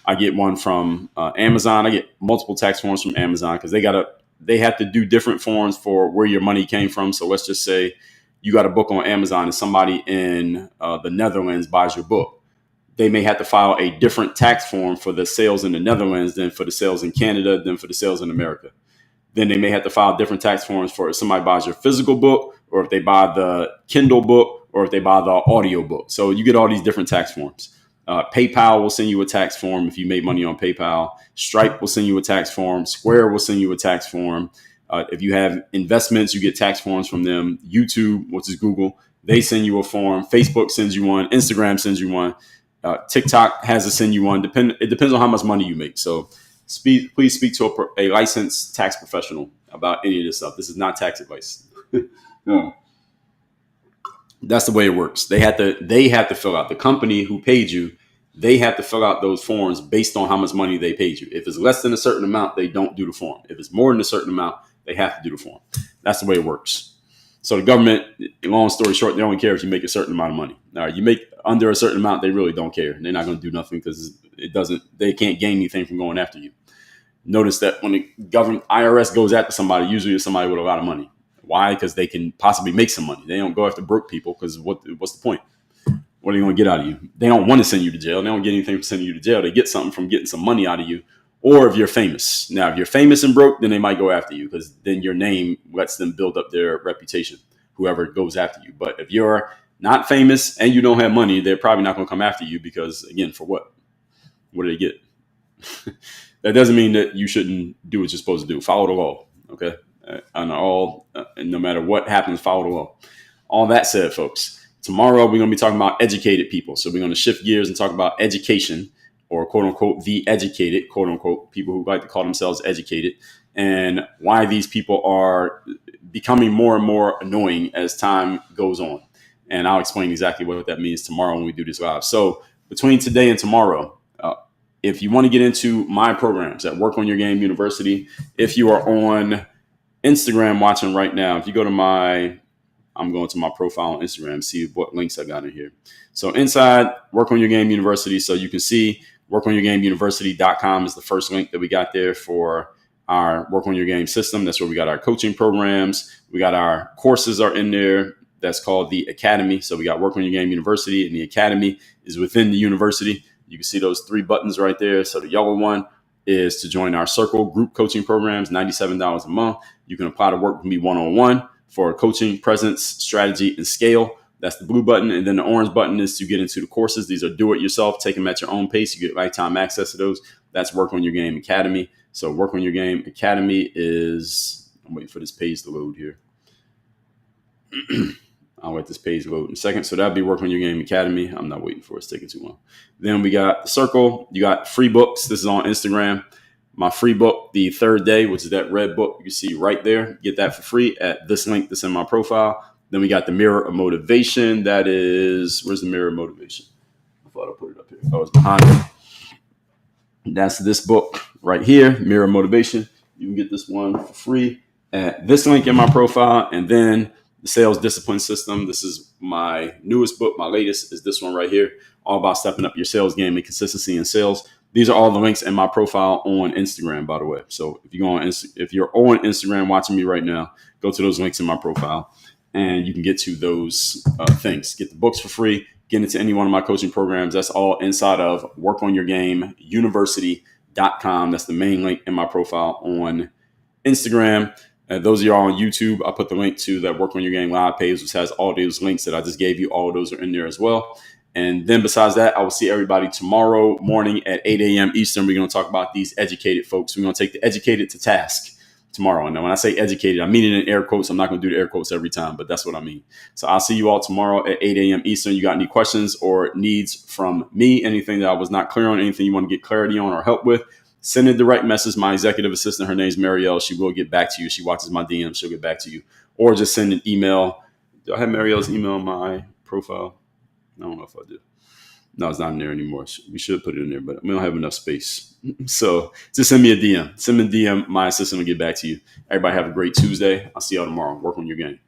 I get one from Amazon. I get multiple tax forms from Amazon because they have to do different forms for where your money came from. So let's just say you got a book on Amazon and somebody in the Netherlands buys your book. They may have to file a different tax form for the sales in the Netherlands than for the sales in Canada, than for the sales in America. Then they may have to file different tax forms for if somebody buys your physical book or if they buy the Kindle book or if they buy the audio book. So you get all these different tax forms. PayPal will send you a tax form if you make money on PayPal. Stripe will send you a tax form. Square will send you a tax form. If you have investments, you get tax forms from them. YouTube, which is Google, they send you a form. Facebook sends you one. Instagram sends you one. TikTok has to send you one. It depends on how much money you make. So please speak to a licensed tax professional about any of this stuff. This is not tax advice. No. That's the way it works. They have to fill out, the company who paid you, they have to fill out those forms based on how much money they paid you. If it's less than a certain amount, they don't do the form. If it's more than a certain amount, they have to do the form. That's the way it works. So the government, long story short, they only care if you make a certain amount of money. Now, you make under a certain amount, they really don't care. They're not going to do nothing because they can't gain anything from going after you. Notice that when the government IRS goes after somebody, usually it's somebody with a lot of money. Why? Because they can possibly make some money. They don't go after broke people because what's the point? What are they going to get out of you? They don't want to send you to jail. They don't get anything from sending you to jail. They get something from getting some money out of you. Or if you're famous. Now, if you're famous and broke, then they might go after you because then your name lets them build up their reputation, whoever goes after you. But if you're not famous and you don't have money, they're probably not going to come after you because, again, for what? What do they get? That doesn't mean that you shouldn't do what you're supposed to do. Follow the law, okay? And no matter what happens, follow the law. All that said, folks, tomorrow we're going to be talking about educated people. So we're going to shift gears and talk about education, or quote unquote, the educated, quote unquote, people who like to call themselves educated, and why these people are becoming more and more annoying as time goes on. And I'll explain exactly what that means tomorrow when we do this live. So between today and tomorrow, if you want to get into my programs at Work on Your Game University, if you are on Instagram watching right now, if you go to I'm going to my profile on Instagram, see what links I got in here. So inside Work on Your Game University, so you can see workonyourgameuniversity.com is the first link that we got there for our Work on Your Game system. That's where we got our coaching programs. We got our courses are in there. That's called the Academy. So we got Work on Your Game University, and the Academy is within the university. You can see those 3 buttons right there. So the yellow one is to join our Circle group coaching programs, $97 a month. You can apply to work with me one-on-one for coaching, presence, strategy, and scale. That's the blue button. And then the orange button is to get into the courses. These are do-it-yourself. Take them at your own pace. You get lifetime access to those. That's Work on Your Game Academy. So Work on Your Game Academy is, I'm waiting for this page to load here. I'll let this page load in a second. So that'll be Work on Your Game Academy. I'm not waiting for it. It's taking too long. Then we got the circle. You got free books. This is on Instagram. My free book, The Third Day, which is that red book you can see right there. Get that for free at this link that's in my profile. Then we got the Mirror of Motivation. That is, where's the Mirror of Motivation? I thought I put it up here. Oh, it's behind me. That's this book right here, Mirror of Motivation. You can get this one for free at this link in my profile. And then the Sales Discipline System. This is my newest book. My latest is this one right here, all about stepping up your sales game and consistency in sales. These are all the links in my profile on Instagram, by the way. So if you go on, if you're on Instagram watching me right now, go to those links in my profile, and you can get to those things. Get the books for free. Get into any one of my coaching programs. That's all inside of workonyourgameuniversity.com. That's the main link in my profile on Instagram. Those of y'all on YouTube, I put the link to that Work on Your Game live page, which has all those links that I just gave you. All of those are in there as well. And then besides that, I will see everybody tomorrow morning at 8 a.m. Eastern. We're going to talk about these educated folks. We're going to take the educated to task tomorrow. And when I say educated, I mean it in air quotes. I'm not going to do the air quotes every time, but that's what I mean. So I'll see you all tomorrow at 8 a.m. Eastern. You got any questions or needs from me, anything that I was not clear on, anything you want to get clarity on or help with, send a direct message. My executive assistant, her name is Marielle. She will get back to you. She watches my DMs. She'll get back to you. Or just send an email. Do I have Marielle's email in my profile? I don't know if I do. No, it's not in there anymore. We should put it in there, but we don't have enough space. So just send me a DM. Send me a DM. My assistant will get back to you. Everybody have a great Tuesday. I'll see y'all tomorrow. Work on your game.